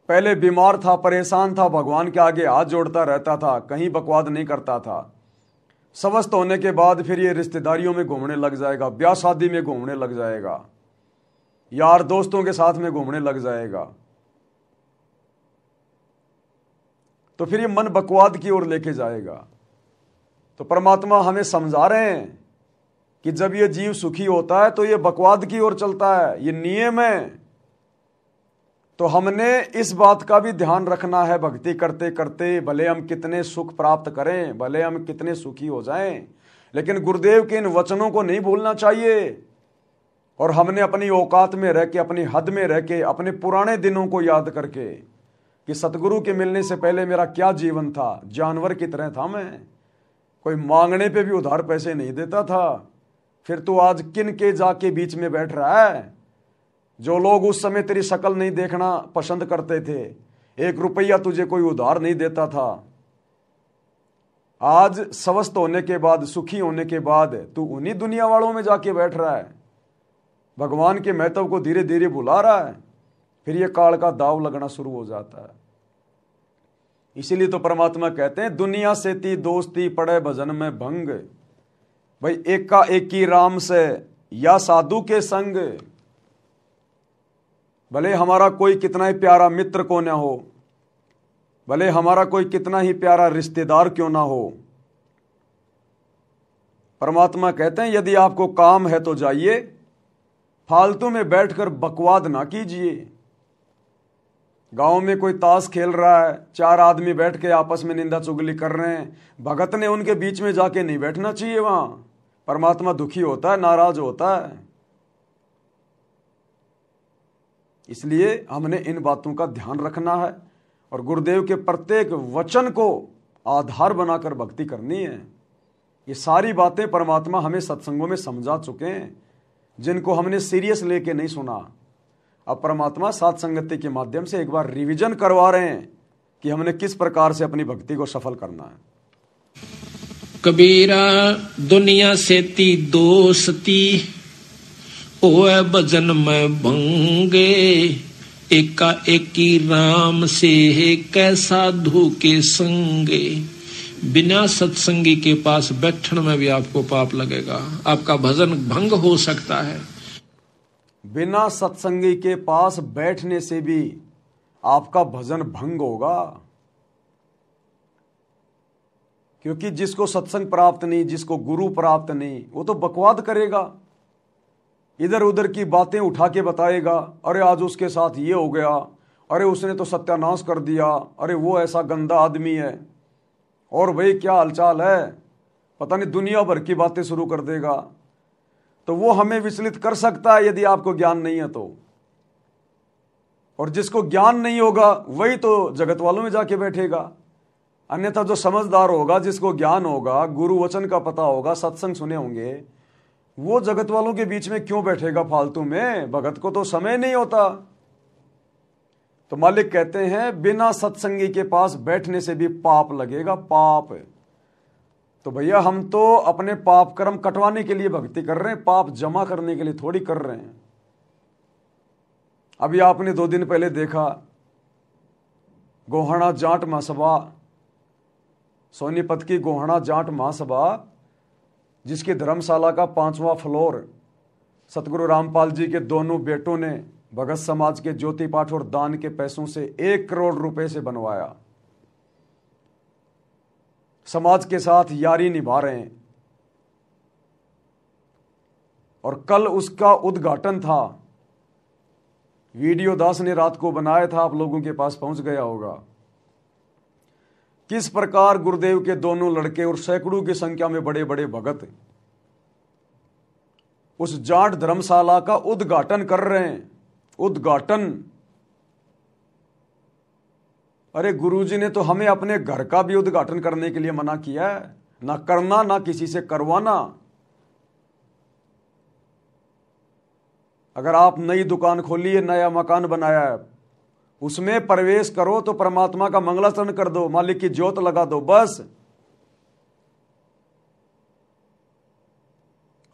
पहले बीमार था, परेशान था, भगवान के आगे हाथ जोड़ता रहता था, कहीं बकवाद नहीं करता था। स्वस्थ होने के बाद फिर ये रिश्तेदारियों में घूमने लग जाएगा, ब्याह शादी में घूमने लग जाएगा, यार दोस्तों के साथ में घूमने लग जाएगा। तो फिर ये मन बकवाद की ओर लेके जाएगा। तो परमात्मा हमें समझा रहे हैं कि जब ये जीव सुखी होता है तो ये बकवाद की ओर चलता है, ये नियम है। तो हमने इस बात का भी ध्यान रखना है भक्ति करते करते, भले हम कितने सुख प्राप्त करें, भले हम कितने सुखी हो जाएं, लेकिन गुरुदेव के इन वचनों को नहीं भूलना चाहिए। और हमने अपनी औकात में रह के, अपनी हद में रह के, अपने पुराने दिनों को याद करके कि सतगुरु के मिलने से पहले मेरा क्या जीवन था, जानवर की तरह था मैं, कोई मांगने पे भी उधार पैसे नहीं देता था। फिर तू आज किन के जाके बीच में बैठ रहा है? जो लोग उस समय तेरी शक्ल नहीं देखना पसंद करते थे, 1 रुपया तुझे कोई उधार नहीं देता था, आज स्वस्थ होने के बाद, सुखी होने के बाद तू उन्हीं दुनिया वालों में जाके बैठ रहा है, भगवान के महत्व को धीरे धीरे भुला रहा है। फिर ये काल का दाव लगना शुरू हो जाता है। इसीलिए तो परमात्मा कहते हैं, दुनिया से ती दोस्ती पड़े भजन में भंग, भाई एका एकी राम से या साधु के संग। भले हमारा कोई कितना ही प्यारा मित्र को ना हो, भले हमारा कोई कितना ही प्यारा रिश्तेदार क्यों ना हो, परमात्मा कहते हैं यदि आपको काम है तो जाइए, फालतू में बैठकर बकवाद ना कीजिए। गांव में कोई ताश खेल रहा है, 4 आदमी बैठ के आपस में निंदा चुगली कर रहे हैं, भगत ने उनके बीच में जाके नहीं बैठना चाहिए। वहां परमात्मा दुखी होता है, नाराज होता है। इसलिए हमने इन बातों का ध्यान रखना है और गुरुदेव के प्रत्येक वचन को आधार बनाकर भक्ति करनी है। ये सारी बातें परमात्मा हमें सत्संगों में समझा चुके हैं, जिनको हमने सीरियस लेके नहीं सुना। अब परमात्मा साथ संगति के माध्यम से एक बार रिवीजन करवा रहे हैं कि हमने किस प्रकार से अपनी भक्ति को सफल करना है। कबीरा दुनिया से ती दोस्ती, ओए भजन में भंगे, एका एकी राम से है कैसा धोखे संगे। बिना सत्संगी के पास बैठने में भी आपको पाप लगेगा, आपका भजन भंग हो सकता है। बिना सत्संगी के पास बैठने से भी आपका भजन भंग होगा, क्योंकि जिसको सत्संग प्राप्त नहीं, जिसको गुरु प्राप्त नहीं, वो तो बकवाद करेगा, इधर उधर की बातें उठा के बताएगा। अरे आज उसके साथ ये हो गया, अरे उसने तो सत्यानाश कर दिया, अरे वो ऐसा गंदा आदमी है, और भाई क्या हालचाल है, पता नहीं दुनिया भर की बातें शुरू कर देगा। तो वो हमें विचलित कर सकता है यदि आपको ज्ञान नहीं है तो। और जिसको ज्ञान नहीं होगा वही तो जगत वालों में जाके बैठेगा। अन्यथा जो समझदार होगा, जिसको ज्ञान होगा, गुरु वचन का पता होगा, सत्संग सुने होंगे, वो जगत वालों के बीच में क्यों बैठेगा फालतू में। भगत को तो समय नहीं होता। तो मालिक कहते हैं बिना सत्संगी के पास बैठने से भी पाप लगेगा, पाप। तो भैया हम तो अपने पाप कर्म कटवाने के लिए भक्ति कर रहे हैं, पाप जमा करने के लिए थोड़ी कर रहे हैं। अभी आपने 2 दिन पहले देखा गोहाना जाट महासभा, सोनीपत की गोहाना जाट महासभा, जिसकी धर्मशाला का 5वां फ्लोर सतगुरु रामपाल जी के दोनों बेटों ने भगत समाज के ज्योति पाठ और दान के पैसों से 1 करोड़ रुपए से बनवाया। समाज के साथ यारी निभा रहे हैं। और कल उसका उद्घाटन था, वीडियो दास ने रात को बनाया था, आप लोगों के पास पहुंच गया होगा। किस प्रकार गुरुदेव के दोनों लड़के और सैकड़ों की संख्या में बड़े बड़े भगत उस जाट धर्मशाला का उद्घाटन कर रहे हैं। उद्घाटन, अरे गुरुजी ने तो हमें अपने घर का भी उद्घाटन करने के लिए मना किया है, ना करना ना किसी से करवाना। अगर आप नई दुकान खोली है, नया मकान बनाया है, उसमें प्रवेश करो तो परमात्मा का मंगलाचरण कर दो, मालिक की ज्योत लगा दो, बस।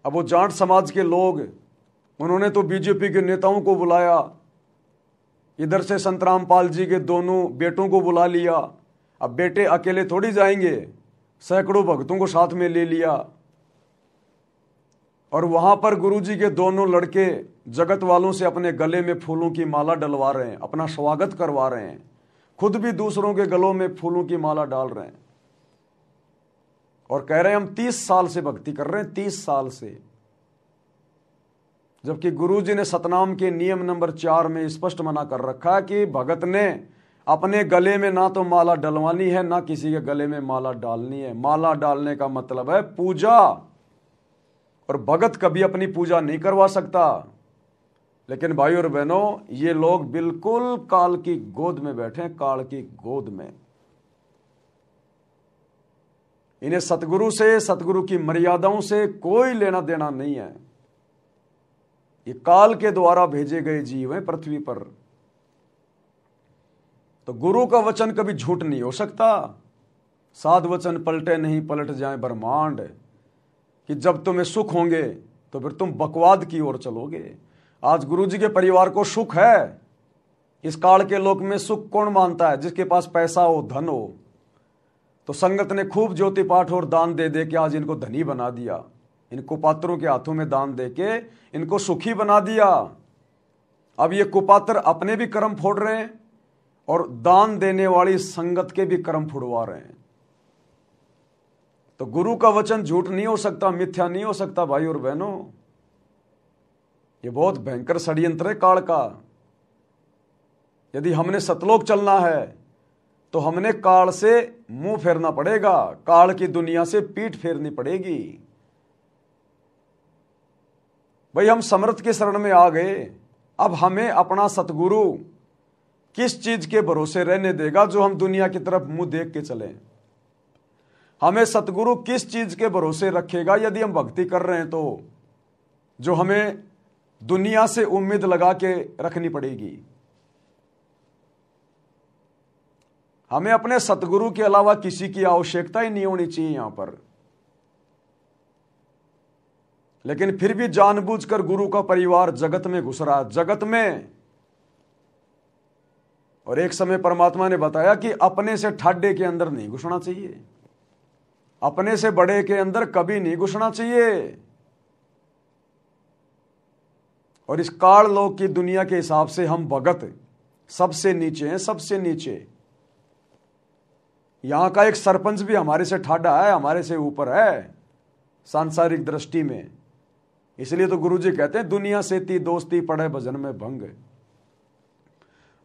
अब वो जाट समाज के लोग, उन्होंने तो बीजेपी के नेताओं को बुलाया, इधर से संत रामपाल जी के दोनों बेटों को बुला लिया। अब बेटे अकेले थोड़ी जाएंगे, सैकड़ों भक्तों को साथ में ले लिया। और वहां पर गुरुजी के दोनों लड़के जगत वालों से अपने गले में फूलों की माला डलवा रहे हैं, अपना स्वागत करवा रहे हैं, खुद भी दूसरों के गलों में फूलों की माला डाल रहे हैं और कह रहे हैं हम 30 साल से भक्ति कर रहे हैं, 30 साल से। जबकि गुरुजी ने सतनाम के नियम नंबर 4 में स्पष्ट मना कर रखा है कि भगत ने अपने गले में ना तो माला डलवानी है, ना किसी के गले में माला डालनी है। माला डालने का मतलब है पूजा, और भगत कभी अपनी पूजा नहीं करवा सकता। लेकिन भाई और बहनों, ये लोग बिल्कुल काल की गोद में बैठे हैं, काल की गोद में। इन्हें सतगुरु से, सतगुरु की मर्यादाओं से कोई लेना देना नहीं है। ये काल के द्वारा भेजे गए जीव हैं पृथ्वी पर। तो गुरु का वचन कभी झूठ नहीं हो सकता। साध वचन पलटे नहीं पलट जाए ब्रह्मांड, कि जब तुम्हें सुख होंगे तो फिर तुम बकवाद की ओर चलोगे। आज गुरुजी के परिवार को सुख है। इस काल के लोक में सुख कौन मानता है? जिसके पास पैसा हो, धन हो। तो संगत ने खूब ज्योति पाठ और दान दे दे के आज इनको धनी बना दिया, इनको पात्रों के हाथों में दान दे के इनको सुखी बना दिया। अब ये कुपात्र अपने भी कर्म फोड़ रहे हैं और दान देने वाली संगत के भी कर्म फुड़वा रहे हैं। तो गुरु का वचन झूठ नहीं हो सकता, मिथ्या नहीं हो सकता। भाई और बहनों, ये बहुत भयंकर षड्यंत्र है काल का। यदि हमने सतलोक चलना है तो हमने काल से मुंह फेरना पड़ेगा, काल की दुनिया से पीठ फेरनी पड़ेगी। भाई हम समर्थ के शरण में आ गए, अब हमें अपना सतगुरु किस चीज के भरोसे रहने देगा जो हम दुनिया की तरफ मुंह देख के चलें? हमें सतगुरु किस चीज के भरोसे रखेगा यदि हम भक्ति कर रहे हैं तो, जो हमें दुनिया से उम्मीद लगा के रखनी पड़ेगी? हमें अपने सतगुरु के अलावा किसी की आवश्यकता ही नहीं होनी चाहिए यहां पर। लेकिन फिर भी जानबूझकर गुरु का परिवार जगत में घुस रहा है। जगत में और एक समय परमात्मा ने बताया कि अपने से ठाड्डे के अंदर नहीं घुसना चाहिए, अपने से बड़े के अंदर कभी नहीं घुसना चाहिए। और इस काल लोक की दुनिया के हिसाब से हम भगत सबसे नीचे हैं, सबसे नीचे। यहां का एक सरपंच भी हमारे से ठाड्डा है, हमारे से ऊपर है सांसारिक दृष्टि में। इसलिए तो गुरुजी कहते हैं दुनिया से ती दोस्ती पड़े भजन में भंग।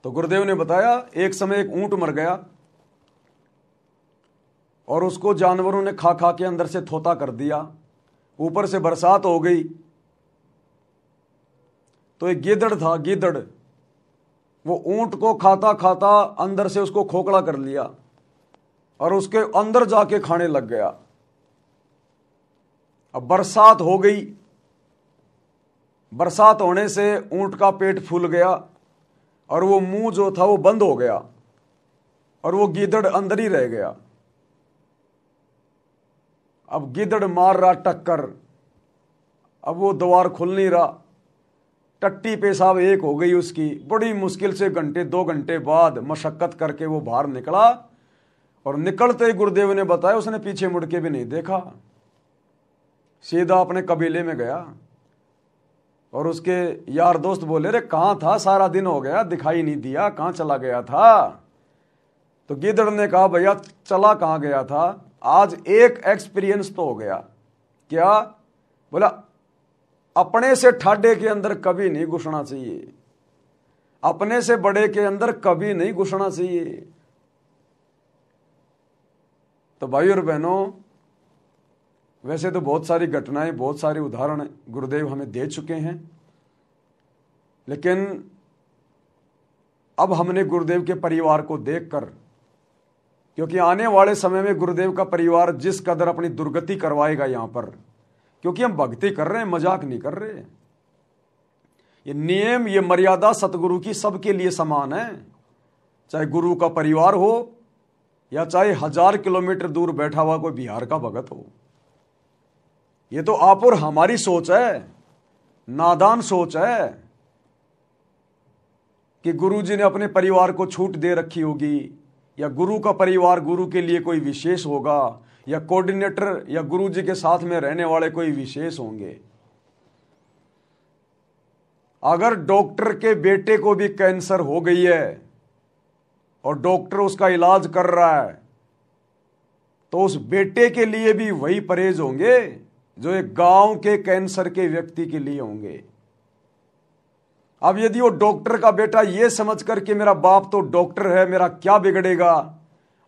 तो गुरुदेव ने बताया एक समय एक ऊंट मर गया और उसको जानवरों ने खा खा के अंदर से थोता कर दिया। ऊपर से बरसात हो गई तो एक गीदड़ था, गीदड़ वो ऊंट को खाता खाता अंदर से उसको खोखला कर लिया और उसके अंदर जाके खाने लग गया। अब बरसात हो गई, बरसात होने से ऊंट का पेट फूल गया और वो मुंह जो था वो बंद हो गया और वो गीदड़ अंदर ही रह गया। अब गीदड़ मार रहा टक्कर, अब वो द्वार खुल नहीं रहा, टट्टी पेशाब एक हो गई उसकी। बड़ी मुश्किल से घंटे 2 घंटे बाद मशक्कत करके वो बाहर निकला और निकलते ही गुरुदेव ने बताया उसने पीछे मुड़ के भी नहीं देखा, सीधा अपने कबीले में गया। और उसके यार दोस्त बोले रे कहाँ था, सारा दिन हो गया दिखाई नहीं दिया, कहाँ चला गया था। तो गिदड़ ने कहा भैया चला कहाँ गया था, आज एक एक्सपीरियंस तो हो गया। क्या? बोला अपने से ठाड्डे के अंदर कभी नहीं घुसना चाहिए, अपने से बड़े के अंदर कभी नहीं घुसना चाहिए। तो भाई और बहनों, वैसे तो बहुत सारी घटनाएं, बहुत सारे उदाहरण गुरुदेव हमें दे चुके हैं, लेकिन अब हमने गुरुदेव के परिवार को देखकर, क्योंकि आने वाले समय में गुरुदेव का परिवार जिस कदर अपनी दुर्गति करवाएगा यहां पर, क्योंकि हम भक्ति कर रहे हैं, मजाक नहीं कर रहे। ये नियम, ये मर्यादा सतगुरु की सबके लिए समान है, चाहे गुरु का परिवार हो या चाहे 1000 किलोमीटर दूर बैठा हुआ कोई बिहार का भगत हो। ये तो आप और हमारी सोच है, नादान सोच है कि गुरुजी ने अपने परिवार को छूट दे रखी होगी, या गुरु का परिवार गुरु के लिए कोई विशेष होगा, या कोऑर्डिनेटर या गुरुजी के साथ में रहने वाले कोई विशेष होंगे। अगर डॉक्टर के बेटे को भी कैंसर हो गई है और डॉक्टर उसका इलाज कर रहा है, तो उस बेटे के लिए भी वही परहेज होंगे जो एक गांव के कैंसर के व्यक्ति के लिए होंगे। अब यदि वो डॉक्टर का बेटा ये समझ कर कि मेरा बाप तो डॉक्टर है, मेरा क्या बिगड़ेगा,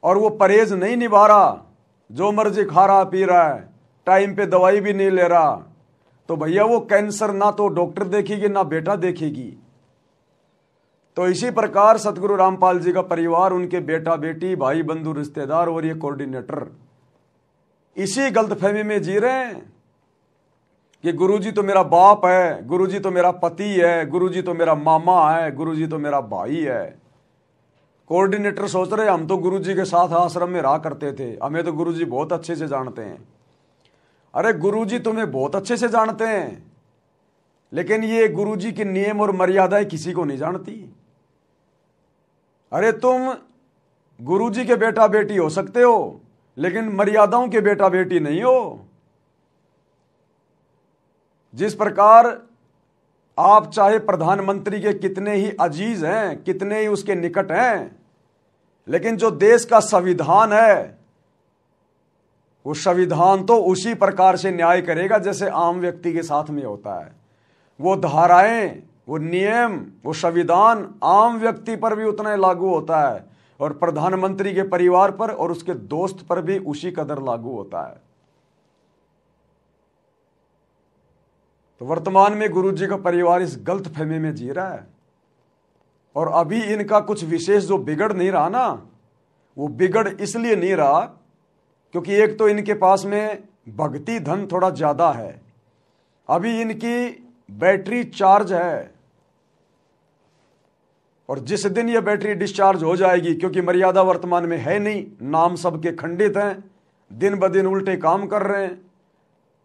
और वो परहेज नहीं निभा रहा, जो मर्जी खा रहा पी रहा है, टाइम पे दवाई भी नहीं ले रहा, तो भैया वो कैंसर ना तो डॉक्टर देखेगी ना बेटा देखेगी। तो इसी प्रकार सतगुरु रामपाल जी का परिवार, उनके बेटा बेटी, भाई बंधु रिश्तेदार और ये कोऑर्डिनेटर इसी गलतफहमी में जी रहे हैं कि गुरुजी तो मेरा बाप है, गुरुजी तो मेरा पति है, गुरुजी तो मेरा मामा है, गुरुजी तो मेरा भाई है। कोऑर्डिनेटर सोच रहे हम तो गुरुजी के साथ आश्रम में रहा करते थे, हमें तो गुरुजी बहुत अच्छे से जानते हैं। अरे गुरुजी तुम्हें बहुत अच्छे से जानते हैं, लेकिन ये गुरुजी के नियम और मर्यादाएं किसी को नहीं जानती। अरे तुम गुरुजी के बेटा बेटी हो सकते हो, लेकिन मर्यादाओं के बेटा बेटी नहीं हो। जिस प्रकार आप चाहे प्रधानमंत्री के कितने ही अजीज हैं, कितने ही उसके निकट हैं, लेकिन जो देश का संविधान है, वो संविधान तो उसी प्रकार से न्याय करेगा जैसे आम व्यक्ति के साथ में होता है। वो धाराएं, वो नियम, वो संविधान आम व्यक्ति पर भी उतना ही लागू होता है और प्रधानमंत्री के परिवार पर और उसके दोस्त पर भी उसी कदर लागू होता है। तो वर्तमान में गुरुजी का परिवार इस गलत फहमी में जी रहा है, और अभी इनका कुछ विशेष जो बिगड़ नहीं रहा ना, वो बिगड़ इसलिए नहीं रहा क्योंकि एक तो इनके पास में भक्ति धन थोड़ा ज्यादा है, अभी इनकी बैटरी चार्ज है, और जिस दिन ये बैटरी डिस्चार्ज हो जाएगी, क्योंकि मर्यादा वर्तमान में है नहीं, नाम सबके खंडित हैं, दिन ब दिन उल्टे काम कर रहे हैं,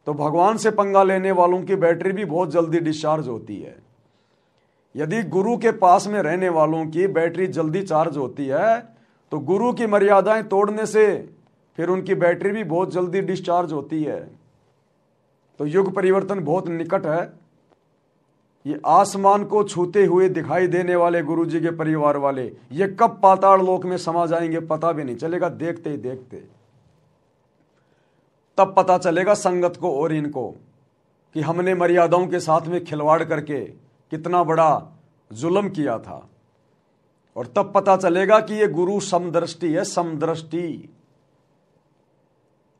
तो भगवान से पंगा लेने वालों की बैटरी भी बहुत जल्दी डिस्चार्ज होती है। यदि गुरु के पास में रहने वालों की बैटरी जल्दी चार्ज होती है तो गुरु की मर्यादाएं तोड़ने से फिर उनकी बैटरी भी बहुत जल्दी डिस्चार्ज होती है। तो युग परिवर्तन बहुत निकट है। ये आसमान को छूते हुए दिखाई देने वाले गुरु जी के परिवार वाले ये कब पाताल लोक में समा जाएंगे पता भी नहीं चलेगा, देखते ही देखते। तब पता चलेगा संगत को और इनको कि हमने मर्यादाओं के साथ में खिलवाड़ करके कितना बड़ा जुल्म किया था। और तब पता चलेगा कि ये गुरु समदृष्टि है, समदृष्टि।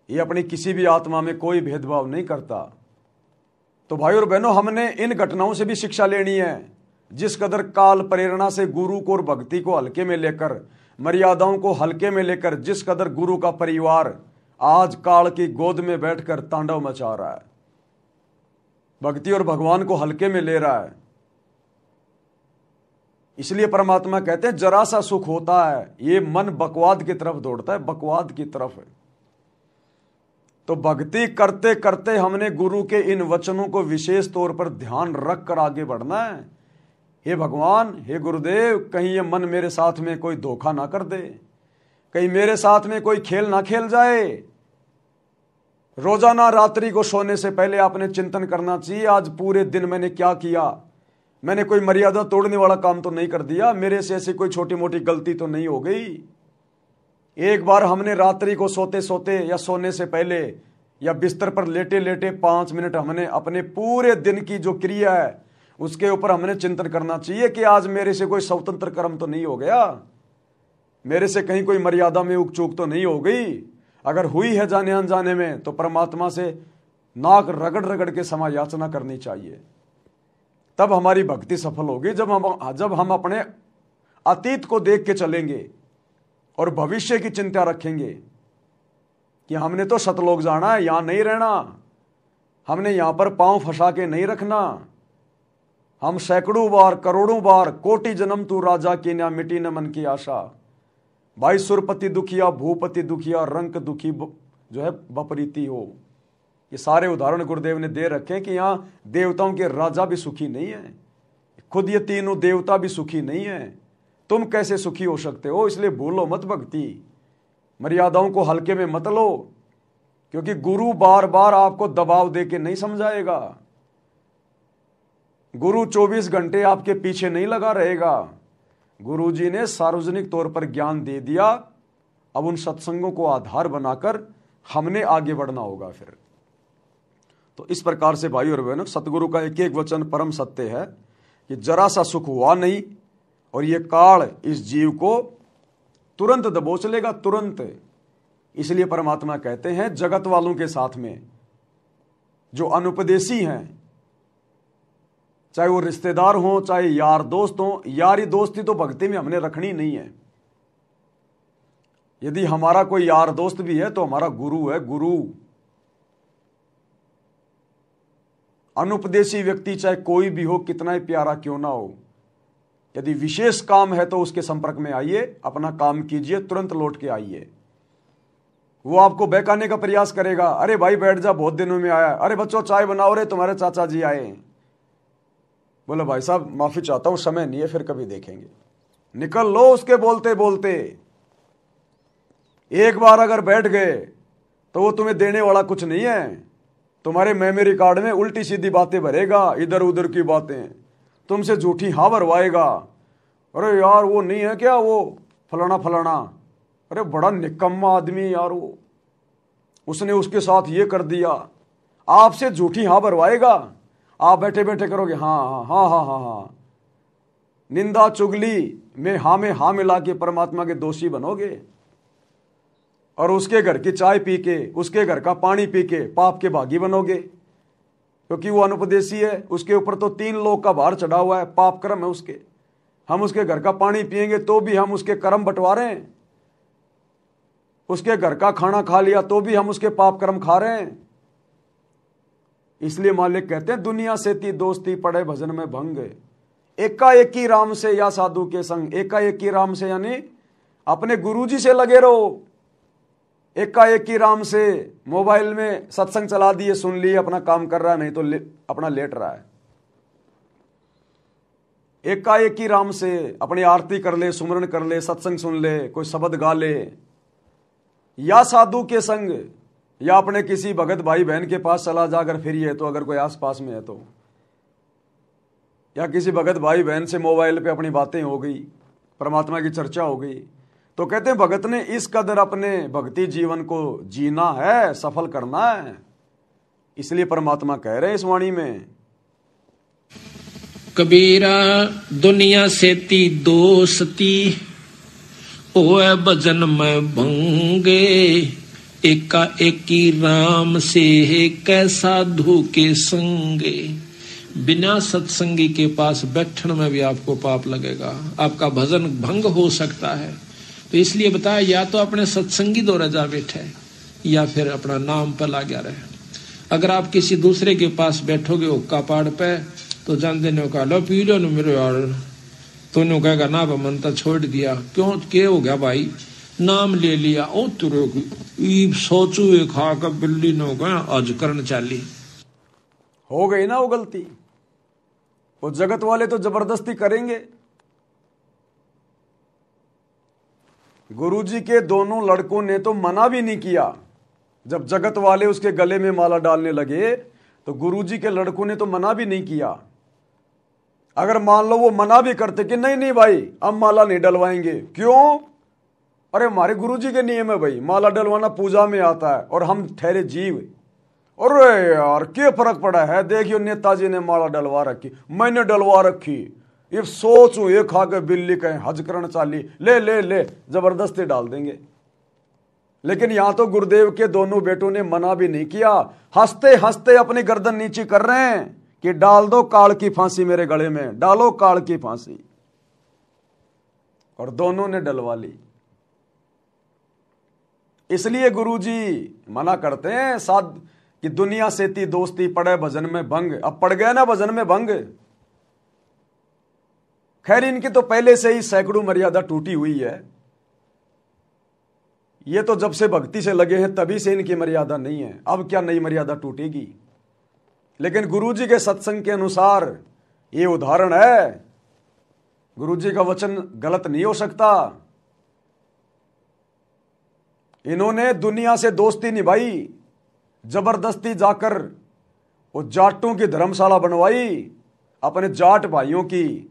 ये अपनी किसी भी आत्मा में कोई भेदभाव नहीं करता। तो भाई और बहनों, हमने इन घटनाओं से भी शिक्षा लेनी है। जिस कदर काल प्रेरणा से गुरु को और भक्ति को हल्के में लेकर, मर्यादाओं को हल्के में लेकर, जिस कदर गुरु का परिवार आज काल की गोद में बैठकर तांडव मचा रहा है, भक्ति और भगवान को हल्के में ले रहा है। इसलिए परमात्मा कहते हैं जरा सा सुख होता है ये मन बकवाद की तरफ दौड़ता है, बकवाद की तरफ है। तो भक्ति करते करते हमने गुरु के इन वचनों को विशेष तौर पर ध्यान रख कर आगे बढ़ना है। हे भगवान, हे गुरुदेव, कहीं ये मन मेरे साथ में कोई धोखा ना कर दे, कहीं मेरे साथ में कोई खेल ना खेल जाए। रोजाना रात्रि को सोने से पहले आपने चिंतन करना चाहिए, आज पूरे दिन मैंने क्या किया, मैंने कोई मर्यादा तोड़ने वाला काम तो नहीं कर दिया, मेरे से ऐसी कोई छोटी मोटी गलती तो नहीं हो गई। एक बार हमने रात्रि को सोते सोते या सोने से पहले या बिस्तर पर लेटे लेटे 5 मिनट हमने अपने पूरे दिन की जो क्रिया है उसके ऊपर हमने चिंतन करना चाहिए कि आज मेरे से कोई स्वतंत्र कर्म तो नहीं हो गया, मेरे से कहीं कोई मर्यादा में उक चूक तो नहीं हो गई। अगर हुई है जाने अनजाने में तो परमात्मा से नाक रगड़ रगड़ के क्षमा याचना करनी चाहिए। तब हमारी भक्ति सफल होगी। जब हम अपने अतीत को देख के चलेंगे और भविष्य की चिंता रखेंगे कि हमने तो सतलोक जाना है, यहां नहीं रहना, हमने यहां पर पांव फंसा के नहीं रखना, हम सैकड़ों बार करोड़ों बार कोटि जन्म तू राजा की ना मिटी न मन की आशा, भाई सुरपति दुखिया भूपति दुखिया रंक दुखी जो है बपरीती हो। ये सारे उदाहरण गुरुदेव ने दे रखे कि यहां देवताओं के राजा भी सुखी नहीं है, खुद ये तीनों देवता भी सुखी नहीं है, तुम कैसे सुखी हो सकते हो। इसलिए भूलो मत भक्ति, मर्यादाओं को हल्के में मत लो, क्योंकि गुरु बार बार आपको दबाव दे के नहीं समझाएगा। गुरु 24 घंटे आपके पीछे नहीं लगा रहेगा। गुरु जी ने सार्वजनिक तौर पर ज्ञान दे दिया, अब उन सत्संगों को आधार बनाकर हमने आगे बढ़ना होगा। फिर तो इस प्रकार से भाई और बहनों, सतगुरु का एक एक वचन परम सत्य है कि जरा सा सुख हुआ नहीं और ये काल इस जीव को तुरंत दबोच लेगा, तुरंत। इसलिए परमात्मा कहते हैं जगत वालों के साथ में जो अनुपदेशी हैं, चाहे वो रिश्तेदार हों चाहे यार दोस्त हों, यारी दोस्ती तो भक्ति में हमने रखनी नहीं है। यदि हमारा कोई यार दोस्त भी है तो हमारा गुरु है, गुरु। अनुपदेशी व्यक्ति चाहे कोई भी हो, कितना ही प्यारा क्यों ना हो, यदि विशेष काम है तो उसके संपर्क में आइए, अपना काम कीजिए, तुरंत लौट के आइए। वो आपको बहकाने का प्रयास करेगा, अरे भाई बैठ जा, बहुत दिनों में आया, अरे बच्चों चाय बनाओ रे, तुम्हारे चाचा जी आए। बोले भाई साहब माफी चाहता हूं, समय नहीं है, फिर कभी देखेंगे। निकल लो उसके बोलते बोलते। एक बार अगर बैठ गए तो वो तुम्हें देने वाला कुछ नहीं है। तुम्हारे मेमोरी कार्ड में उल्टी सीधी बातें भरेगा, इधर उधर की बातें, तुमसे झूठी हाँ भरवाएगा। अरे यार वो नहीं है क्या वो फलाना फलाना, अरे बड़ा निकम्मा आदमी यार वो, उसने उसके साथ ये कर दिया। आपसे झूठी हाँ भरवाएगा, आप बैठे बैठे करोगे हाँ हाँ हाँ हाँ हाँ हाँ, निंदा चुगली में हाँ मिला के परमात्मा के दोषी बनोगे। और उसके घर की चाय पी के, उसके घर का पानी पी के पाप के भागी बनोगे, क्योंकि वो अनुपदेशी है। उसके ऊपर तो 3 लोक का भार चढ़ा हुआ है, पाप कर्म है उसके। हम उसके घर का पानी पिएंगे तो भी हम उसके कर्म बंटवा रहे हैं, उसके घर का खाना खा लिया तो भी हम उसके पाप कर्म खा रहे हैं। इसलिए मालिक कहते हैं दुनिया से ती दोस्ती पड़े भजन में भंग, एकाएकी राम से या साधु के संग। एकाएकी राम से यानी अपने गुरुजी से लगे रहो। एकाएकी राम से मोबाइल में सत्संग चला दिए, सुन लिए, अपना काम कर रहा है, नहीं तो अपना लेट रहा है। एकाएक ही राम से अपनी आरती कर ले, सुमरन कर ले, सत्संग सुन ले, कोई शब्द गा ले, या साधु के संग, या अपने किसी भगत भाई बहन के पास चला जा अगर फ्री है तो, अगर कोई आसपास में है तो, या किसी भगत भाई बहन से मोबाइल पे अपनी बातें हो गई, परमात्मा की चर्चा हो गई, तो कहते हैं भगत ने इस कदर अपने भक्ति जीवन को जीना है, सफल करना है। इसलिए परमात्मा कह रहे हैं इस वाणी में, कबीरा दुनिया से ती दोस्ती ओए भजन में भंगे, एका एकी राम से है कै साधु के संगे। बिना सत्संगी के पास बैठने में भी आपको पाप लगेगा, आपका भजन भंग हो सकता है। तो इसलिए बताया, या तो अपने सत्संगी दौरा जा बैठे या फिर अपना नाम पर ला गया रहे। अगर आप किसी दूसरे के पास बैठोगे हुक्का पाड़ पे, तो जान देने का लो पी लो मेरे यार, तो कहेगा ना मन तो छोड़ दिया, क्यों क्या हो गया भाई, नाम ले लिया, ओ तुरे सोचू खा कर बिल्ली ने गया आज करन चाली, हो गई ना वो गलती। वो जगत वाले तो जबरदस्ती करेंगे। गुरुजी के दोनों लड़कों ने तो मना भी नहीं किया। जब जगत वाले उसके गले में माला डालने लगे तो गुरुजी के लड़कों ने तो मना भी नहीं किया। अगर मान लो वो मना भी करते कि नहीं नहीं भाई अब माला नहीं डलवाएंगे, क्यों, अरे हमारे गुरुजी के नियम है भाई, माला डलवाना पूजा में आता है और हम ठहरे जीव। अरे यार क्या फर्क पड़ा है, देखियो नेताजी ने माला डलवा रखी, मैंने डलवा रखी, ये सोचो ये खा के बिल्ली कहें हज करण चाली, ले ले ले जबरदस्ती डाल देंगे। लेकिन यहां तो गुरुदेव के दोनों बेटों ने मना भी नहीं किया, हंसते हंसते अपनी गर्दन नीचे कर रहे हैं कि डाल दो काल की फांसी मेरे गले में, डालो काल की फांसी, और दोनों ने डलवा ली। इसलिए गुरुजी मना करते हैं साध कि दुनिया से ती दोस्ती पड़े भजन में भंग। अब पड़ गया ना भजन में भंग। खैर इनकी तो पहले से ही सैकड़ों मर्यादा टूटी हुई है, ये तो जब से भक्ति से लगे हैं तभी से इनकी मर्यादा नहीं है, अब क्या नई मर्यादा टूटेगी। लेकिन गुरुजी के सत्संग के अनुसार ये उदाहरण है, गुरुजी का वचन गलत नहीं हो सकता। इन्होंने दुनिया से दोस्ती निभाई, जबरदस्ती जाकर वो जाटों की धर्मशाला बनवाई, अपने जाट भाइयों की।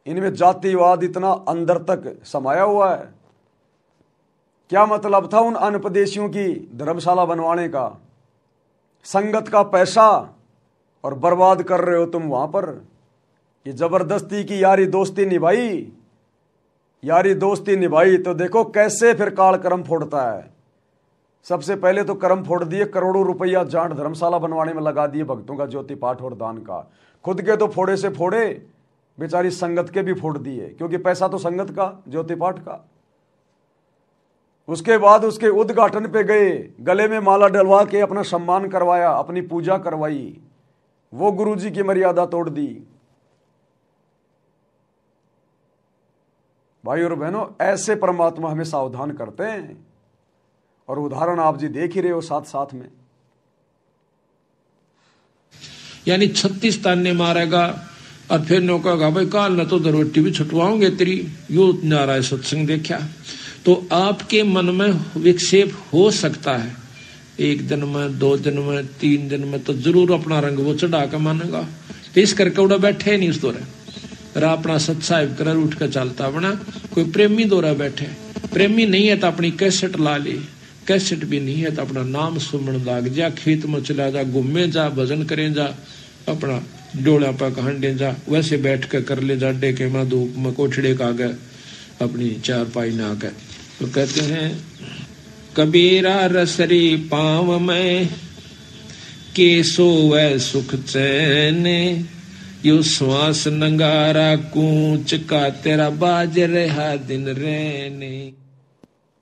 इनमें जातिवाद इतना अंदर तक समाया हुआ है। क्या मतलब था उन अनपदेशियों की धर्मशाला बनवाने का, संगत का पैसा और बर्बाद कर रहे हो तुम वहां पर। ये जबरदस्ती की यारी दोस्ती निभाई, यारी दोस्ती निभाई तो देखो कैसे फिर काल कर्म फोड़ता है। सबसे पहले तो कर्म फोड़ दिए, करोड़ों रुपया जाट धर्मशाला बनवाने में लगा दिए, भक्तों का ज्योति पाठ और दान का। खुद के तो फोड़े से फोड़े, बेचारी संगत के भी फोड़ दिए, क्योंकि पैसा तो संगत का, ज्योति पाठ का। उसके बाद उसके उद्घाटन पे गए, गले में माला डलवा के अपना सम्मान करवाया, अपनी पूजा करवाई, वो गुरुजी की मर्यादा तोड़ दी। भाई और बहनों, ऐसे परमात्मा हमें सावधान करते हैं, और उदाहरण आप जी देख ही रहे हो साथ साथ में। यानी 36 ताने मारेगा और फिर नो कहेगा भाई काल न तो रोटी भी छुटवाओगे तेरी, यो नारा सत्संग देखा। तो आपके मन में विक्षेप हो सकता है, 1 दिन में, 2 दिन में, 3 दिन में, तो जरूर अपना रंग वो चढ़ा के मानेगा। तो इस करके उड़ा बैठे नहीं उस दौरे, अपना सत्साहिब कर उठ कर चलता बना। कोई प्रेमी दौरा बैठे, प्रेमी नहीं है तो अपनी कैसेट ला ले, कैसेट भी नहीं है तो अपना नाम सुमन लाग जा, खेत में चला जा, घूमे जा, भजन करे जा, अपना डोला पर हंडे जा, वैसे बैठ के कर ले जा, डेके में धूप में कोठड़े का गए अपनी चारपाई ना के। तो कहते हैं कबीरा रसरी पाँव में के सोवे सुख चैन, यो श्वास नंगारा कूच का तेरा बाज रहा दिन रहने।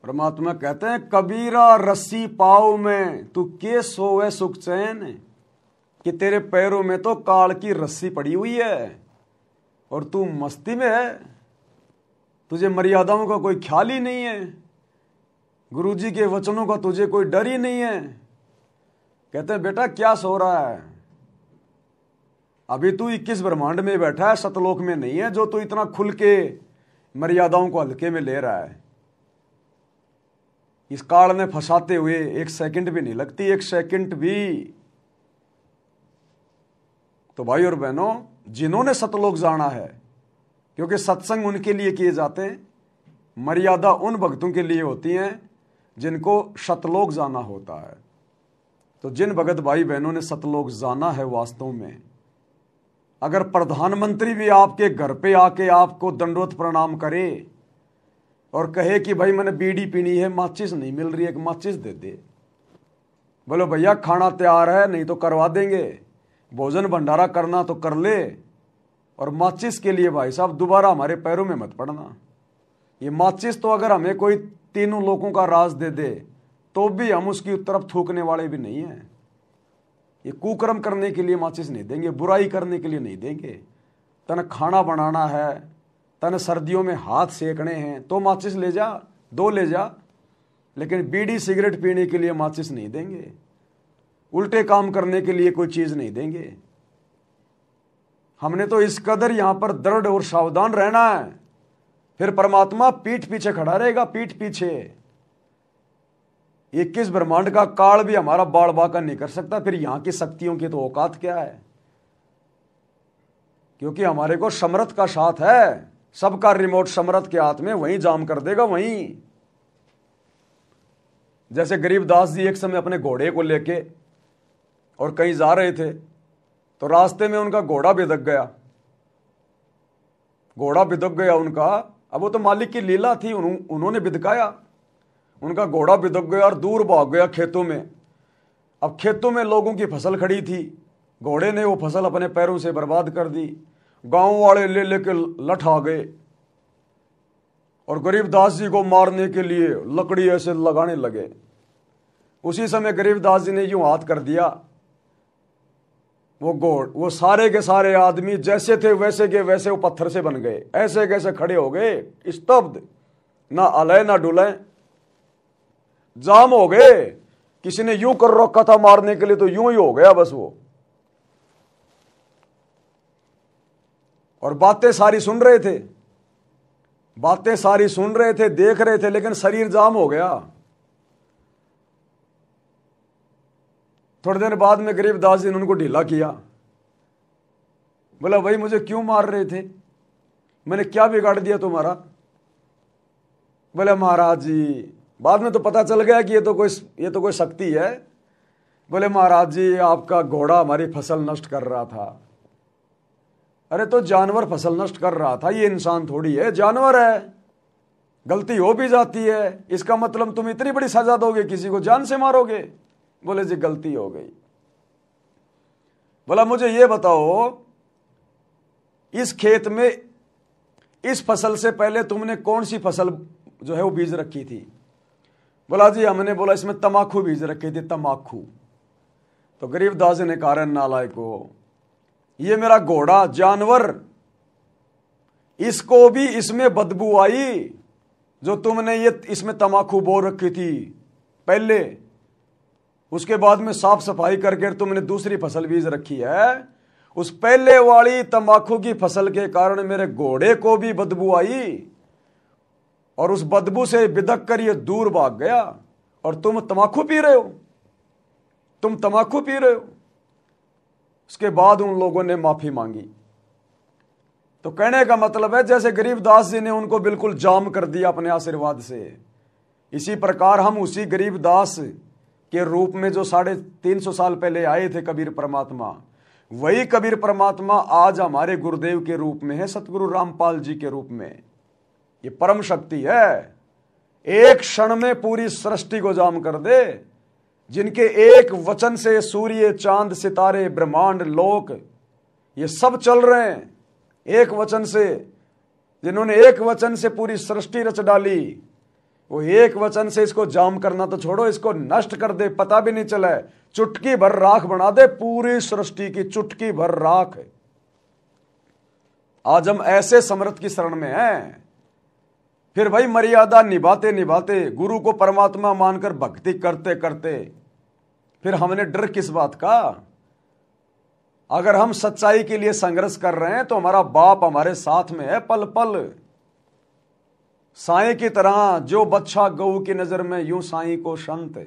परमात्मा कहते हैं कबीरा रस्सी पाँव में तू के सोवे सुख चैन, कि तेरे पैरों में तो काल की रस्सी पड़ी हुई है और तू मस्ती में है, तुझे मर्यादाओं का कोई ख्याल ही नहीं है, गुरुजी के वचनों का तुझे कोई डर ही नहीं है। कहते हैं बेटा क्या सो रहा है, अभी तू 21 ब्रह्मांड में बैठा है, सतलोक में नहीं है, जो तू इतना खुल के मर्यादाओं को हल्के में ले रहा है। इस काल में फंसाते हुए 1 सेकंड भी नहीं लगती, 1 सेकंड भी। तो भाई और बहनों, जिन्होंने सतलोक जाना है, क्योंकि सत्संग उनके लिए किए जाते हैं, मर्यादा उन भक्तों के लिए होती हैं जिनको सतलोक जाना होता है। तो जिन भगत भाई बहनों ने सतलोक जाना है, वास्तव में अगर प्रधानमंत्री भी आपके घर पे आके आपको दंडवत प्रणाम करे और कहे कि भाई मैंने बीड़ी पीनी है, माचिस नहीं मिल रही है, एक माचिस दे दे, बोलो भैया खाना तैयार है, नहीं तो करवा देंगे, भोजन भंडारा करना तो कर ले, और माचिस के लिए भाई साहब दोबारा हमारे पैरों में मत पड़ना। ये माचिस तो अगर हमें कोई 3 लोगों का राज दे दे तो भी हम उसकी तरफ थूकने वाले भी नहीं हैं। ये कुकर्म करने के लिए माचिस नहीं देंगे, बुराई करने के लिए नहीं देंगे। तने खाना बनाना है, तने सर्दियों में हाथ सेकने हैं तो माचिस ले जा, 2 ले जा, लेकिन बीड़ी सिगरेट पीने के लिए माचिस नहीं देंगे, उल्टे काम करने के लिए कोई चीज नहीं देंगे। हमने तो इस कदर यहां पर दृढ़ और सावधान रहना है, फिर परमात्मा पीठ पीछे खड़ा रहेगा, पीठ पीछे। 21 ब्रह्मांड का काल भी हमारा बाड़ बाका नहीं कर सकता, फिर यहां की शक्तियों की तो औकात क्या है? क्योंकि हमारे को समर्थ का साथ है, सबका रिमोट समर्थ के हाथ में, वहीं जाम कर देगा वहीं। जैसे गरीबदास जी एक समय अपने घोड़े को लेके और कहीं जा रहे थे, तो रास्ते में उनका घोड़ा बिदक गया, घोड़ा बिदक गया उनका। अब वो तो मालिक की लीला थी, उन्होंने बिदकाया, उनका घोड़ा बिदक गया और दूर भाग गया खेतों में। अब खेतों में लोगों की फसल खड़ी थी, घोड़े ने वो फसल अपने पैरों से बर्बाद कर दी। गांव वाले ले लेके लठ आ गए और गरीबदास जी को मारने के लिए लकड़ी ऐसे लगाने लगे। उसी समय गरीबदास जी ने यूं हाथ कर दिया, वो सारे के सारे आदमी जैसे थे वैसे के वैसे वो पत्थर से बन गए, ऐसे कैसे खड़े हो गए, स्तब्ध, ना अले ना डुले, जाम हो गए। किसी ने यूं कर रखा था मारने के लिए तो यूं ही हो गया बस वो। और बातें सारी सुन रहे थे, बातें सारी सुन रहे थे, देख रहे थे, लेकिन शरीर जाम हो गया। थोड़े दिन बाद में गरीबदास जी ने उनको ढीला किया, बोला भाई मुझे क्यों मार रहे थे, मैंने क्या बिगाड़ दिया तुम्हारा? बोले महाराज जी, बाद में तो पता चल गया कि ये तो कोई शक्ति है। बोले महाराज जी आपका घोड़ा हमारी फसल नष्ट कर रहा था। अरे तो जानवर फसल नष्ट कर रहा था, ये इंसान थोड़ी है, जानवर है, गलती हो भी जाती है, इसका मतलब तुम इतनी बड़ी सजा दोगे, किसी को जान से मारोगे? बोले जी गलती हो गई। बोला मुझे ये बताओ, इस खेत में इस फसल से पहले तुमने कौन सी फसल जो है वो बीज रखी थी? बोला जी हमने, बोला इसमें तमाकू बीज रखी थी, तमाकू। तो गरीबदास जी ने कहा नालायको, ये मेरा घोड़ा जानवर, इसको भी इसमें बदबू आई जो तुमने ये इसमें तमाकू बो रखी थी पहले, उसके बाद में साफ सफाई करके तुमने दूसरी फसल बीज रखी है, उस पहले वाली तंबाकू की फसल के कारण मेरे घोड़े को भी बदबू आई और उस बदबू से बिदक कर ये दूर भाग गया, और तुम तंबाकू पी रहे हो, तुम तंबाकू पी रहे हो। उसके बाद उन लोगों ने माफी मांगी। तो कहने का मतलब है जैसे गरीबदास जी ने उनको बिल्कुल जाम कर दिया अपने आशीर्वाद से, इसी प्रकार हम उसी गरीबदास के रूप में जो 350 साल पहले आए थे कबीर परमात्मा, वही कबीर परमात्मा आज हमारे गुरुदेव के रूप में है, सतगुरु रामपाल जी के रूप में। ये परम शक्ति है, एक क्षण में पूरी सृष्टि को जाम कर दे, जिनके एक वचन से सूर्य चांद सितारे ब्रह्मांड लोक ये सब चल रहे हैं, एक वचन से, जिन्होंने एक वचन से पूरी सृष्टि रच डाली, वो एक वचन से इसको जाम करना तो छोड़ो, इसको नष्ट कर दे, पता भी नहीं चले, चुटकी भर राख बना दे, पूरी सृष्टि की चुटकी भर राख। आज हम ऐसे समर्थ की शरण में हैं। फिर भाई मर्यादा निभाते निभाते, गुरु को परमात्मा मानकर भक्ति करते करते, फिर हमने डर किस बात का? अगर हम सच्चाई के लिए संघर्ष कर रहे हैं तो हमारा बाप हमारे साथ में है पल पल। साईं की तरह जो बच्चा गऊ की नजर में, यूं साईं को संत,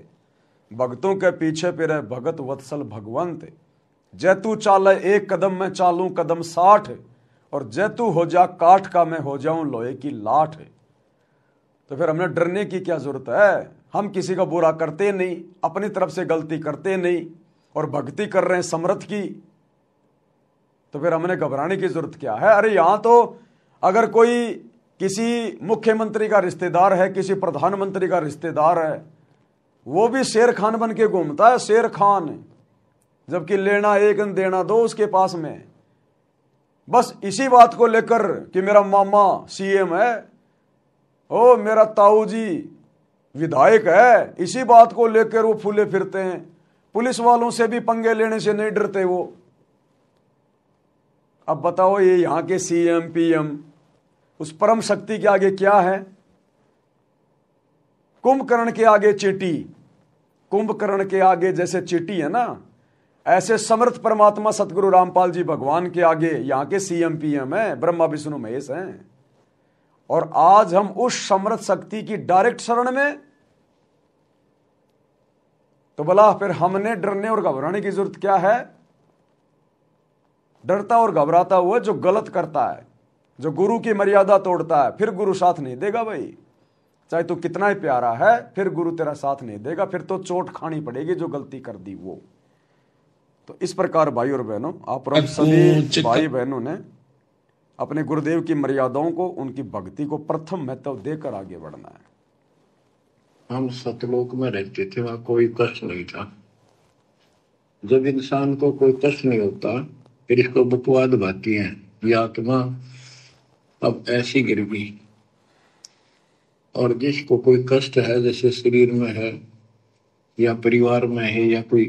भक्तों के पीछे फिरे भगत वत्सल भगवंत। जैतू चाले एक कदम में चालूं कदम 60, और जैतू हो जा काठ का मैं हो जाऊं लोहे की लाठ। तो फिर हमने डरने की क्या जरूरत है? हम किसी का बुरा करते नहीं, अपनी तरफ से गलती करते नहीं, और भक्ति कर रहे हैं समर्थ की, तो फिर हमने घबराने की जरूरत क्या है? अरे यहां तो अगर कोई किसी मुख्यमंत्री का रिश्तेदार है, किसी प्रधानमंत्री का रिश्तेदार है, वो भी शेर खान बन के घूमता है, शेर खान, जबकि लेना एक न देना दो उसके पास में। बस इसी बात को लेकर कि मेरा मामा सीएम है, ओ मेरा ताऊ जी विधायक है, इसी बात को लेकर वो फूले फिरते हैं। पुलिस वालों से भी पंगे लेने से नहीं डरते वो। अब बताओ ये यहां के सीएम पीएम उस परम शक्ति के आगे क्या है? कुंभकर्ण के आगे चींटी, कुंभकर्ण के आगे जैसे चींटी है ना, ऐसे समर्थ परमात्मा सतगुरु रामपाल जी भगवान के आगे यहां के सीएम पीएम है, ब्रह्मा विष्णु महेश हैं। और आज हम उस समर्थ शक्ति की डायरेक्ट शरण में, तो भला फिर हमने डरने और घबराने की जरूरत क्या है? डरता और घबराता हुआ जो गलत करता है, जो गुरु की मर्यादा तोड़ता है, फिर गुरु साथ नहीं देगा भाई। चाहे तू कितना ही प्यारा है, फिर गुरु तेरा साथ नहीं देगा, फिर तो चोट खानी पड़ेगी जो गलती कर दी वो। तो इस प्रकार भाई और बहनों, आप सभी भाई बहनों ने अपने गुरुदेव की मर्यादाओं को, उनकी भक्ति को प्रथम महत्व देकर आगे बढ़ना है। हम सतलोक में रहते थे, वहां कोई कष्ट नहीं था। जब इंसान को कोई कष्ट नहीं होता, फिर इसको बकवाद भाती है, ये आत्मा अब ऐसी गिर गई। और जिसको कोई कष्ट है, जैसे शरीर में है या परिवार में है या कोई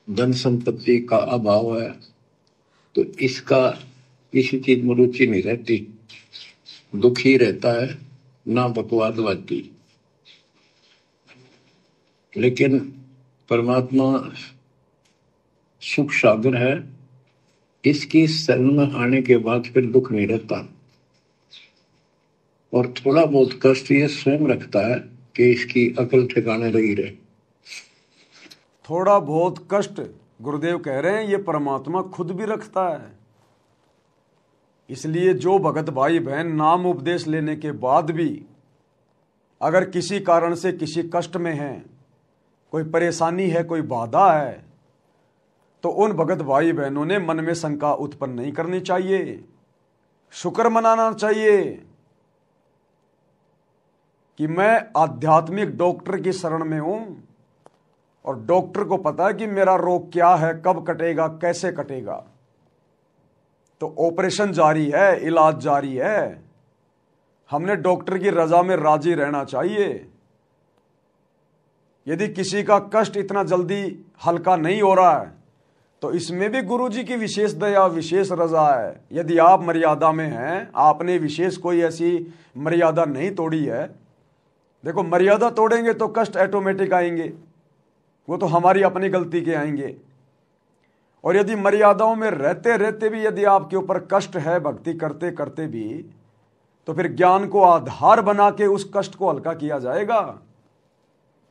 धन संपत्ति का अभाव है, तो इसका किसी चीज में रुचि नहीं रहती, दुखी रहता है, ना बकवादवादी। लेकिन परमात्मा सुख सागर है, इसकी शरण में आने के बाद फिर दुख नहीं रहता। और थोड़ा बहुत कष्ट ये स्वयं रखता है कि इसकी अकल ठिकाने लगी रहे। थोड़ा बहुत कष्ट गुरुदेव कह रहे हैं ये परमात्मा खुद भी रखता है। इसलिए जो भगत भाई बहन नाम उपदेश लेने के बाद भी अगर किसी कारण से किसी कष्ट में हैं, कोई परेशानी है, कोई बाधा है, तो उन भगत भाई बहनों ने मन में शंका उत्पन्न नहीं करनी चाहिए, शुक्र मनाना चाहिए कि मैं आध्यात्मिक डॉक्टर की शरण में हूं और डॉक्टर को पता है कि मेरा रोग क्या है, कब कटेगा, कैसे कटेगा। तो ऑपरेशन जारी है, इलाज जारी है, हमने डॉक्टर की रजा में राजी रहना चाहिए। यदि किसी का कष्ट इतना जल्दी हल्का नहीं हो रहा है तो इसमें भी गुरु जी की विशेष दया, विशेष रजा है। यदि आप मर्यादा में हैं, आपने विशेष कोई ऐसी मर्यादा नहीं तोड़ी है, देखो मर्यादा तोड़ेंगे तो कष्ट ऑटोमेटिक आएंगे, वो तो हमारी अपनी गलती के आएंगे। और यदि मर्यादाओं में रहते रहते भी यदि आपके ऊपर कष्ट है भक्ति करते करते भी, तो फिर ज्ञान को आधार बना के उस कष्ट को हल्का किया जाएगा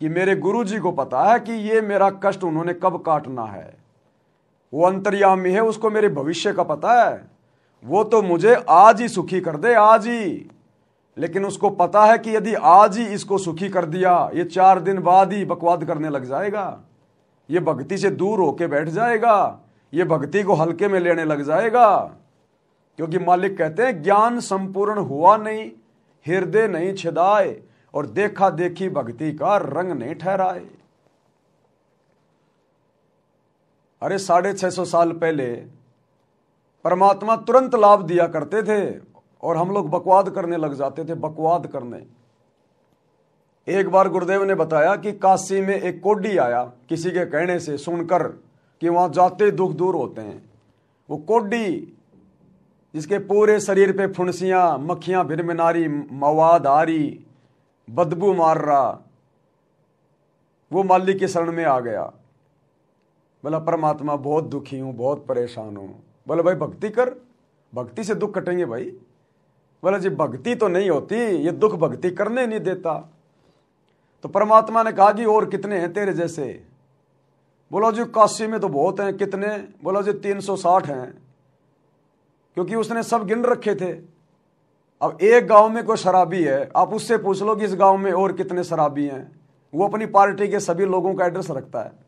कि मेरे गुरु जी को पता है कि ये मेरा कष्ट उन्होंने कब काटना है। वो अंतर्यामी है, उसको मेरे भविष्य का पता है, वो तो मुझे आज ही सुखी कर दे, आज ही। लेकिन उसको पता है कि यदि आज ही इसको सुखी कर दिया, ये 4 दिन बाद ही बकवाद करने लग जाएगा, ये भक्ति से दूर होके बैठ जाएगा, ये भक्ति को हल्के में लेने लग जाएगा। क्योंकि मालिक कहते हैं ज्ञान संपूर्ण हुआ नहीं, हृदय नहीं छिदाए, और देखा देखी भक्ति का रंग नहीं ठहराए। अरे 650 साल पहले परमात्मा तुरंत लाभ दिया करते थे और हम लोग बकवाद करने लग जाते थे, बकवाद करने। एक बार गुरुदेव ने बताया कि काशी में एक कोडी आया, किसी के कहने से सुनकर कि वहां जाते दुख दूर होते हैं। वो कोडी जिसके पूरे शरीर पे फुंसियां, मक्खियां भिनभिनारी, मवाद आ रही, बदबू मार रहा, वो मालिक की शरण में आ गया। बोला परमात्मा बहुत दुखी हूँ, बहुत परेशान हूँ। बोले भाई भक्ति कर, भक्ति से दुख कटेंगे भाई। बोला जी भक्ति तो नहीं होती, ये दुख भक्ति करने नहीं देता। तो परमात्मा ने कहा कि और कितने हैं तेरे जैसे? बोला जी काशी में तो बहुत हैं। कितने? बोला जी 360 हैं, क्योंकि उसने सब गिन रखे थे। अब एक गांव में कोई शराबी है, आप उससे पूछ लो कि इस गांव में और कितने शराबी हैं, वो अपनी पार्टी के सभी लोगों का एड्रेस रखता है।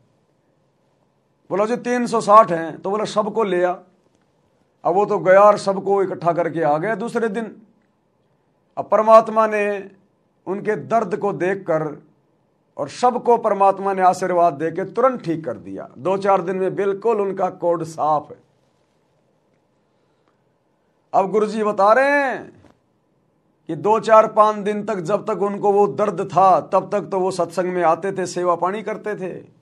बोला जी 360 हैं। तो बोला सबको ले आ। अब वो तो गया और सबको इकट्ठा करके आ गया दूसरे दिन। अब परमात्मा ने उनके दर्द को देखकर और सबको परमात्मा ने आशीर्वाद देके तुरंत ठीक कर दिया। 2-4 दिन में बिल्कुल उनका कोड साफ है। अब गुरुजी बता रहे हैं कि 2-4-5 दिन तक जब तक उनको वो दर्द था तब तक तो वो सत्संग में आते थे, सेवा पानी करते थे।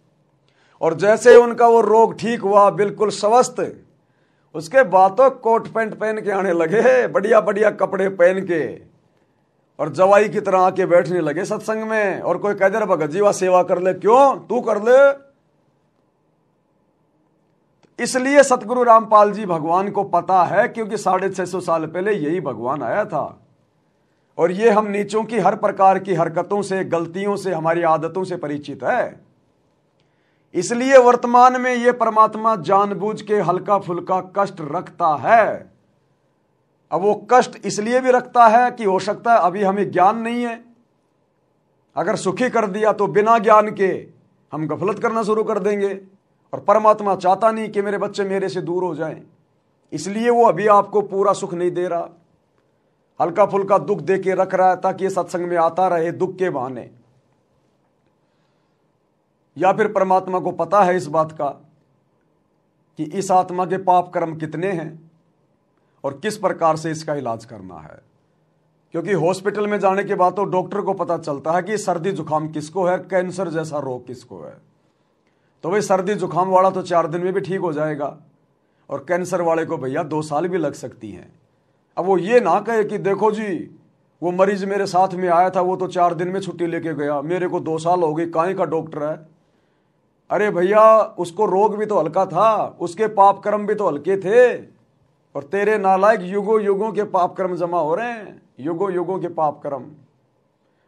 और जैसे उनका वो रोग ठीक हुआ बिल्कुल स्वस्थ, उसके बाद तो कोट पैंट पहन के आने लगे, बढ़िया बढ़िया कपड़े पहन के, और जवाई की तरह आके बैठने लगे सत्संग में। और कोई कह दे रहा भगत जी वह सेवा कर ले, क्यों तू कर ले। इसलिए सतगुरु रामपाल जी भगवान को पता है, क्योंकि 650 साल पहले यही भगवान आया था। और ये हम नीचों की हर प्रकार की हरकतों से, गलतियों से, हमारी आदतों से परिचित है। इसलिए वर्तमान में ये परमात्मा जानबूझ के हल्का फुल्का कष्ट रखता है। अब वो कष्ट इसलिए भी रखता है कि हो सकता है अभी हमें ज्ञान नहीं है। अगर सुखी कर दिया तो बिना ज्ञान के हम गफलत करना शुरू कर देंगे, और परमात्मा चाहता नहीं कि मेरे बच्चे मेरे से दूर हो जाएं। इसलिए वो अभी आपको पूरा सुख नहीं दे रहा, हल्का फुल्का दुख दे के रख रहा है, ताकि ये सत्संग में आता रहे दुख के बहाने। या फिर परमात्मा को पता है इस बात का कि इस आत्मा के पाप कर्म कितने हैं और किस प्रकार से इसका इलाज करना है। क्योंकि हॉस्पिटल में जाने के बाद तो डॉक्टर को पता चलता है कि सर्दी जुकाम किसको है, कैंसर जैसा रोग किसको है। तो भाई सर्दी जुकाम वाला तो 4 दिन में भी ठीक हो जाएगा, और कैंसर वाले को भैया 2 साल भी लग सकती हैं। अब वो ये ना कहे कि देखो जी वो मरीज मेरे साथ में आया था, वो तो 4 दिन में छुट्टी लेके गया, मेरे को 2 साल हो गई, काहे का डॉक्टर है। अरे भैया उसको रोग भी तो हल्का था, उसके पाप कर्म भी तो हल्के थे, और तेरे नालायक युगों युगों के पाप कर्म जमा हो रहे हैं, युगों युगों के पाप कर्म।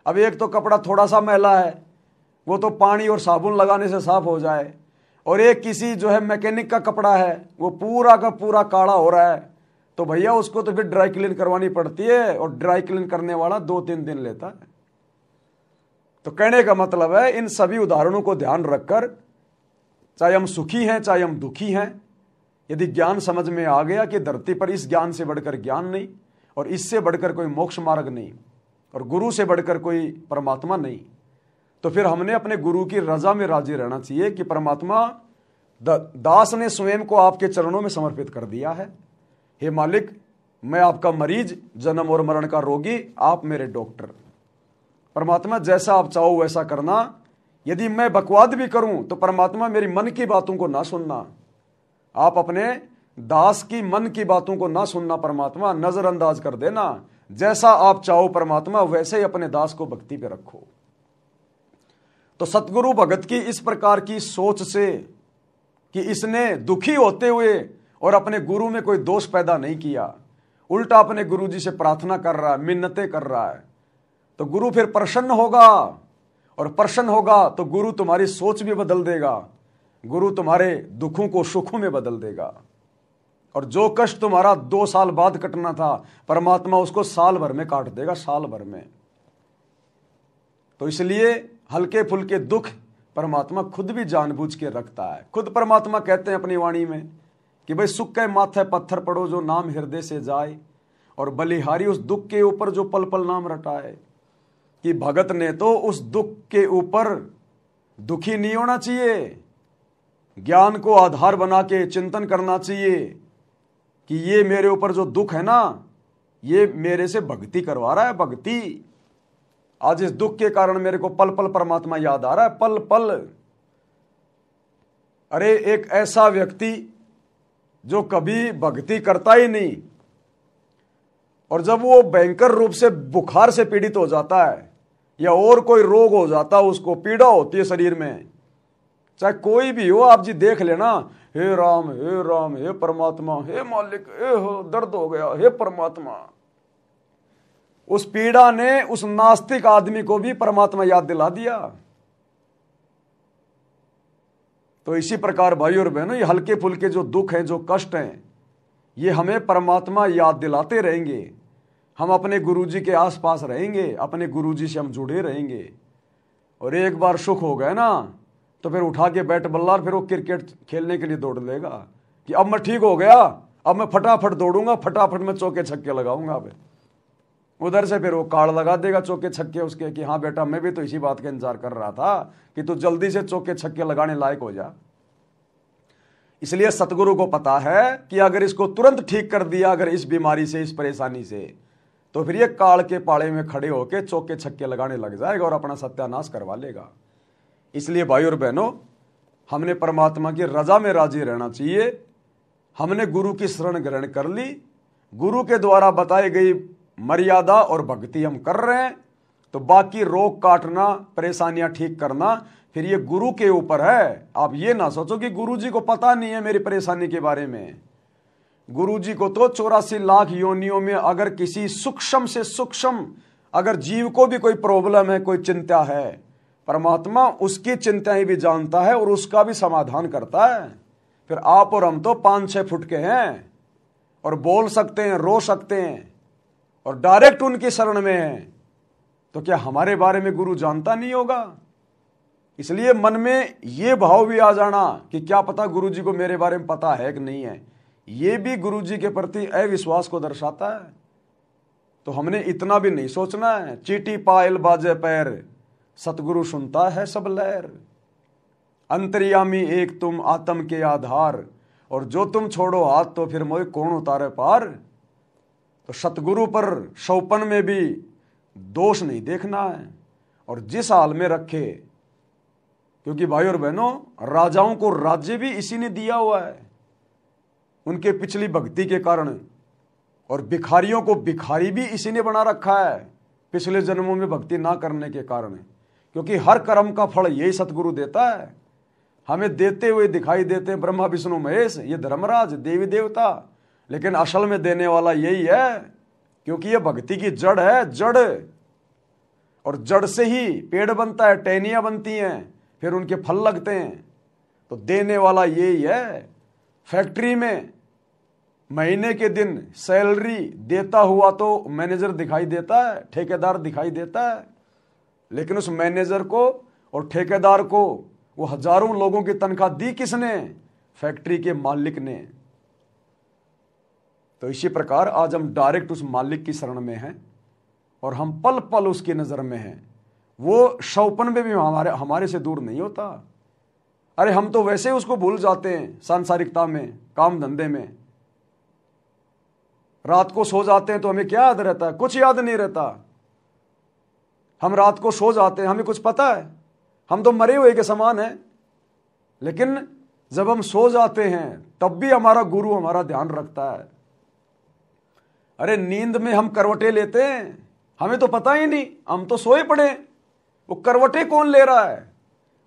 अब एक तो कपड़ा थोड़ा सा मैला है, वो तो पानी और साबुन लगाने से साफ हो जाए, और एक किसी जो है मैकेनिक का कपड़ा है वो पूरा का पूरा काला हो रहा है, तो भैया उसको तो फिर ड्राई क्लीन करवानी पड़ती है, और ड्राई क्लीन करने वाला 2-3 दिन लेता है। तो कहने का मतलब है इन सभी उदाहरणों को ध्यान रखकर, चाहे हम सुखी हैं चाहे हम दुखी हैं, यदि ज्ञान समझ में आ गया कि धरती पर इस ज्ञान से बढ़कर ज्ञान नहीं, और इससे बढ़कर कोई मोक्ष मार्ग नहीं, और गुरु से बढ़कर कोई परमात्मा नहीं, तो फिर हमने अपने गुरु की रजा में राजी रहना चाहिए कि परमात्मा दास ने स्वयं को आपके चरणों में समर्पित कर दिया है। हे मालिक, मैं आपका मरीज, जन्म और मरण का रोगी, आप मेरे डॉक्टर। परमात्मा जैसा आप चाहो वैसा करना। यदि मैं बकवाद भी करूं तो परमात्मा मेरी मन की बातों को ना सुनना, आप अपने दास की मन की बातों को ना सुनना, परमात्मा नजरअंदाज कर देना। जैसा आप चाहो परमात्मा वैसे ही अपने दास को भक्ति पे रखो। तो सतगुरु भगत की इस प्रकार की सोच से कि इसने दुखी होते हुए और अपने गुरु में कोई दोष पैदा नहीं किया, उल्टा अपने गुरु जी से प्रार्थना कर रहा है, मिन्नतें कर रहा है, तो गुरु फिर प्रसन्न होगा, और प्रसन्न होगा तो गुरु तुम्हारी सोच भी बदल देगा, गुरु तुम्हारे दुखों को सुखों में बदल देगा। और जो कष्ट तुम्हारा 2 साल बाद कटना था, परमात्मा उसको साल भर में काट देगा, साल भर में। तो इसलिए हल्के फुल्के दुख परमात्मा खुद भी जानबूझ के रखता है। खुद परमात्मा कहते हैं अपनी वाणी में कि भाई सुख के माथे पत्थर पड़ो जो नाम हृदय से जाए, और बलिहारी उस दुख के ऊपर जो पल पल नाम रटाए। कि भगत ने तो उस दुख के ऊपर दुखी नहीं होना चाहिए, ज्ञान को आधार बना के चिंतन करना चाहिए कि ये मेरे ऊपर जो दुख है ना, ये मेरे से भक्ति करवा रहा है, भक्ति। आज इस दुख के कारण मेरे को पल पल परमात्मा याद आ रहा है, पल पल। अरे एक ऐसा व्यक्ति जो कभी भक्ति करता ही नहीं, और जब वो भयंकर रूप से बुखार से पीड़ित हो जाता है या और कोई रोग हो जाता है, उसको पीड़ा होती है शरीर में, चाहे कोई भी हो, आप जी देख लेना, हे राम हे राम, हे परमात्मा, हे मालिक, हे हो दर्द हो गया, हे परमात्मा। उस पीड़ा ने उस नास्तिक आदमी को भी परमात्मा याद दिला दिया। तो इसी प्रकार भाई और बहनों, ये हल्के फुल्के जो दुख हैं, जो कष्ट हैं, ये हमें परमात्मा याद दिलाते रहेंगे। हम अपने गुरुजी के आसपास रहेंगे, अपने गुरुजी से हम जुड़े रहेंगे। और एक बार सुख हो गए ना, तो फिर उठा के बैट बल्ला, फिर वो क्रिकेट खेलने के लिए दौड़ लेगा कि अब मैं ठीक हो गया, अब मैं फटाफट दौड़ूंगा, फटाफट मैं चौके छक्के लगाऊंगा। अब उधर से फिर वो कार्ड लगा देगा चौके छक्के उसके कि हाँ बेटा, मैं भी तो इसी बात का इंतजार कर रहा था कि तू जल्दी से चौके छक्के लगाने लायक हो जा। इसलिए सतगुरु को पता है कि अगर इसको तुरंत ठीक कर दिया, अगर इस बीमारी से, इस परेशानी से, तो फिर ये काल के पाड़े में खड़े होकर चौके छक्के लगाने लग जाएगा और अपना सत्यानाश करवा लेगा। इसलिए भाई और बहनों, हमने परमात्मा की रजा में राजी रहना चाहिए। हमने गुरु की शरण ग्रहण कर ली, गुरु के द्वारा बताई गई मर्यादा और भक्ति हम कर रहे हैं, तो बाकी रोग काटना, परेशानियां ठीक करना, फिर ये गुरु के ऊपर है। आप ये ना सोचो कि गुरु जी को पता नहीं है मेरी परेशानी के बारे में। गुरु जी को तो 84 लाख योनियों में अगर किसी सूक्ष्म से सूक्ष्म अगर जीव को भी कोई प्रॉब्लम है, कोई चिंता है, परमात्मा उसकी चिंताएं भी जानता है और उसका भी समाधान करता है। फिर आप और हम तो 5-6 फुट के हैं और बोल सकते हैं, रो सकते हैं और डायरेक्ट उनकी शरण में हैं, तो क्या हमारे बारे में गुरु जानता नहीं होगा? इसलिए मन में ये भाव भी आ जाना कि क्या पता गुरु जी को मेरे बारे में पता है कि नहीं है, ये भी गुरु जी के प्रति अविश्वास को दर्शाता है। तो हमने इतना भी नहीं सोचना है, चीटी पायल बाजे पैर, सतगुरु सुनता है सब लहर। अंतर्यामी एक तुम आत्म के आधार, और जो तुम छोड़ो हाथ तो फिर मोह कौन उतारे पार। तो सतगुरु पर शौपन में भी दोष नहीं देखना है, और जिस हाल में रखे, क्योंकि भाई और बहनों, राजाओं को राज्य भी इसी ने दिया हुआ है उनके पिछली भक्ति के कारण, और भिखारियों को भिखारी भी इसी ने बना रखा है पिछले जन्मों में भक्ति ना करने के कारण। क्योंकि हर कर्म का फल यही सतगुरु देता है। हमें देते हुए दिखाई देते हैं ब्रह्मा विष्णु महेश, ये धर्मराज, देवी देवता, लेकिन असल में देने वाला यही है, क्योंकि ये भक्ति की जड़ है, जड़। और जड़ से ही पेड़ बनता है, टहनियां बनती हैं, फिर उनके फल लगते हैं। तो देने वाला यही है। फैक्ट्री में महीने के दिन सैलरी देता हुआ तो मैनेजर दिखाई देता है, ठेकेदार दिखाई देता है, लेकिन उस मैनेजर को और ठेकेदार को वो हजारों लोगों की तनख्वाह दी किसने? फैक्ट्री के मालिक ने। तो इसी प्रकार आज हम डायरेक्ट उस मालिक की शरण में हैं और हम पल पल उसकी नजर में हैं। वो शौपन में भी हमारे से दूर नहीं होता। अरे हम तो वैसे उसको भूल जाते हैं सांसारिकता में, काम धंधे में। रात को सो जाते हैं तो हमें क्या याद रहता है? कुछ याद नहीं रहता। हम रात को सो जाते हैं, हमें कुछ पता है? हम तो मरे हुए के समान हैं। लेकिन जब हम सो जाते हैं तब भी हमारा गुरु हमारा ध्यान रखता है। अरे नींद में हम करवटें लेते हैं, हमें तो पता ही नहीं, हम तो सोए पड़े। वो करवटें कौन ले रहा है?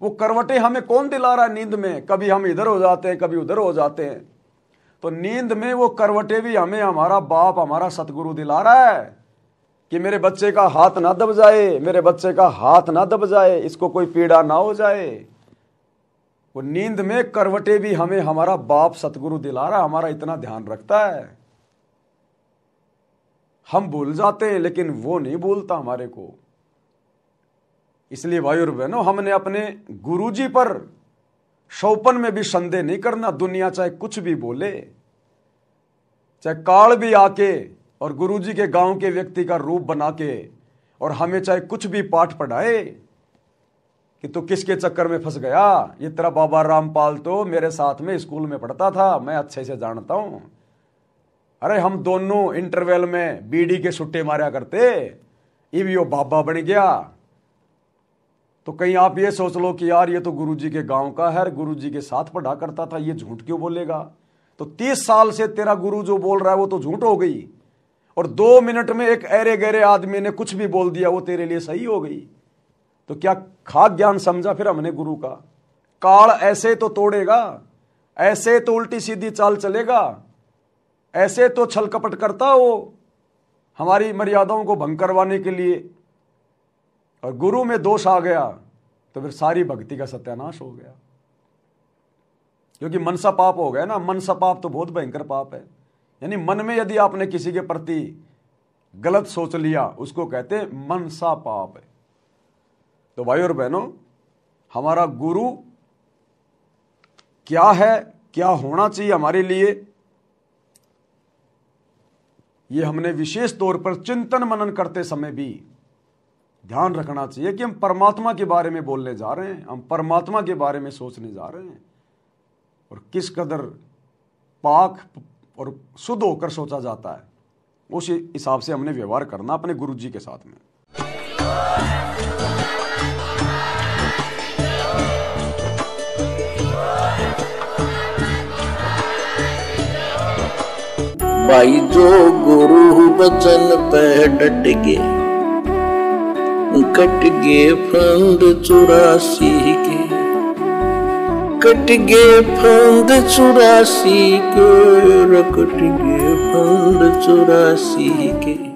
वो करवटें हमें कौन दिला रहा है नींद में? कभी हम इधर हो जाते हैं, कभी उधर हो जाते हैं। तो नींद में वो करवटें भी हमें हमारा बाप, हमारा सतगुरु दिला रहा है कि मेरे बच्चे का हाथ ना दब जाए, मेरे बच्चे का हाथ ना दब जाए, इसको कोई पीड़ा ना हो जाए। वो नींद में करवटें भी हमें हमारा बाप सतगुरु दिला रहा है, हमारा इतना ध्यान रखता है। हम भूल जाते हैं लेकिन वो नहीं भूलता हमारे को। इसलिए भाई और बहनों, हमने अपने गुरुजी पर शौपन में भी संदेह नहीं करना। दुनिया चाहे कुछ भी बोले, चाहे काल भी आके और गुरुजी के गांव के व्यक्ति का रूप बना के और हमें चाहे कुछ भी पाठ पढ़ाए कि तू किसके चक्कर में फंस गया, ये तेरा बाबा रामपाल तो मेरे साथ में स्कूल में पढ़ता था, मैं अच्छे से जानता हूं। अरे हम दोनों इंटरवल में बीड़ी के सुट्टे मारा करते, ये भी वो बाबा बन गया। तो कहीं आप ये सोच लो कि यार ये तो गुरुजी के गांव का है, गुरुजी के साथ पढ़ा करता था, ये झूठ क्यों बोलेगा? तो 30 साल से तेरा गुरु जो बोल रहा है वो तो झूठ हो गई, और 2 मिनट में एक ऐरे गहरे आदमी ने कुछ भी बोल दिया वो तेरे लिए सही हो गई। तो क्या खाक ज्ञान समझा फिर हमने गुरु का? काल ऐसे तो तोड़ेगा, ऐसे तो उल्टी सीधी चाल चलेगा, ऐसे तो छल कपट करता वो हमारी मर्यादाओं को भंग करवाने के लिए, और गुरु में दोष आ गया तो फिर सारी भक्ति का सत्यानाश हो गया। क्योंकि मनसा पाप हो गया ना। मनसा पाप तो बहुत भयंकर पाप है। यानी मन में यदि आपने किसी के प्रति गलत सोच लिया, उसको कहते हैं मनसा पाप है। तो भाई और बहनों, हमारा गुरु क्या है, क्या होना चाहिए हमारे लिए, ये हमने विशेष तौर पर चिंतन मनन करते समय भी ध्यान रखना चाहिए कि हम परमात्मा के बारे में बोलने जा रहे हैं, हम परमात्मा के बारे में सोचने जा रहे हैं, और किस कदर पाक और शुद्ध होकर सोचा जाता है, उस हिसाब से हमने व्यवहार करना अपने गुरु जी के साथ में। भाई जो गुरु बचन पे डट गे, कट गे फंद 84 के, कट गे फंद 84 के, कट गे फंद 84 के।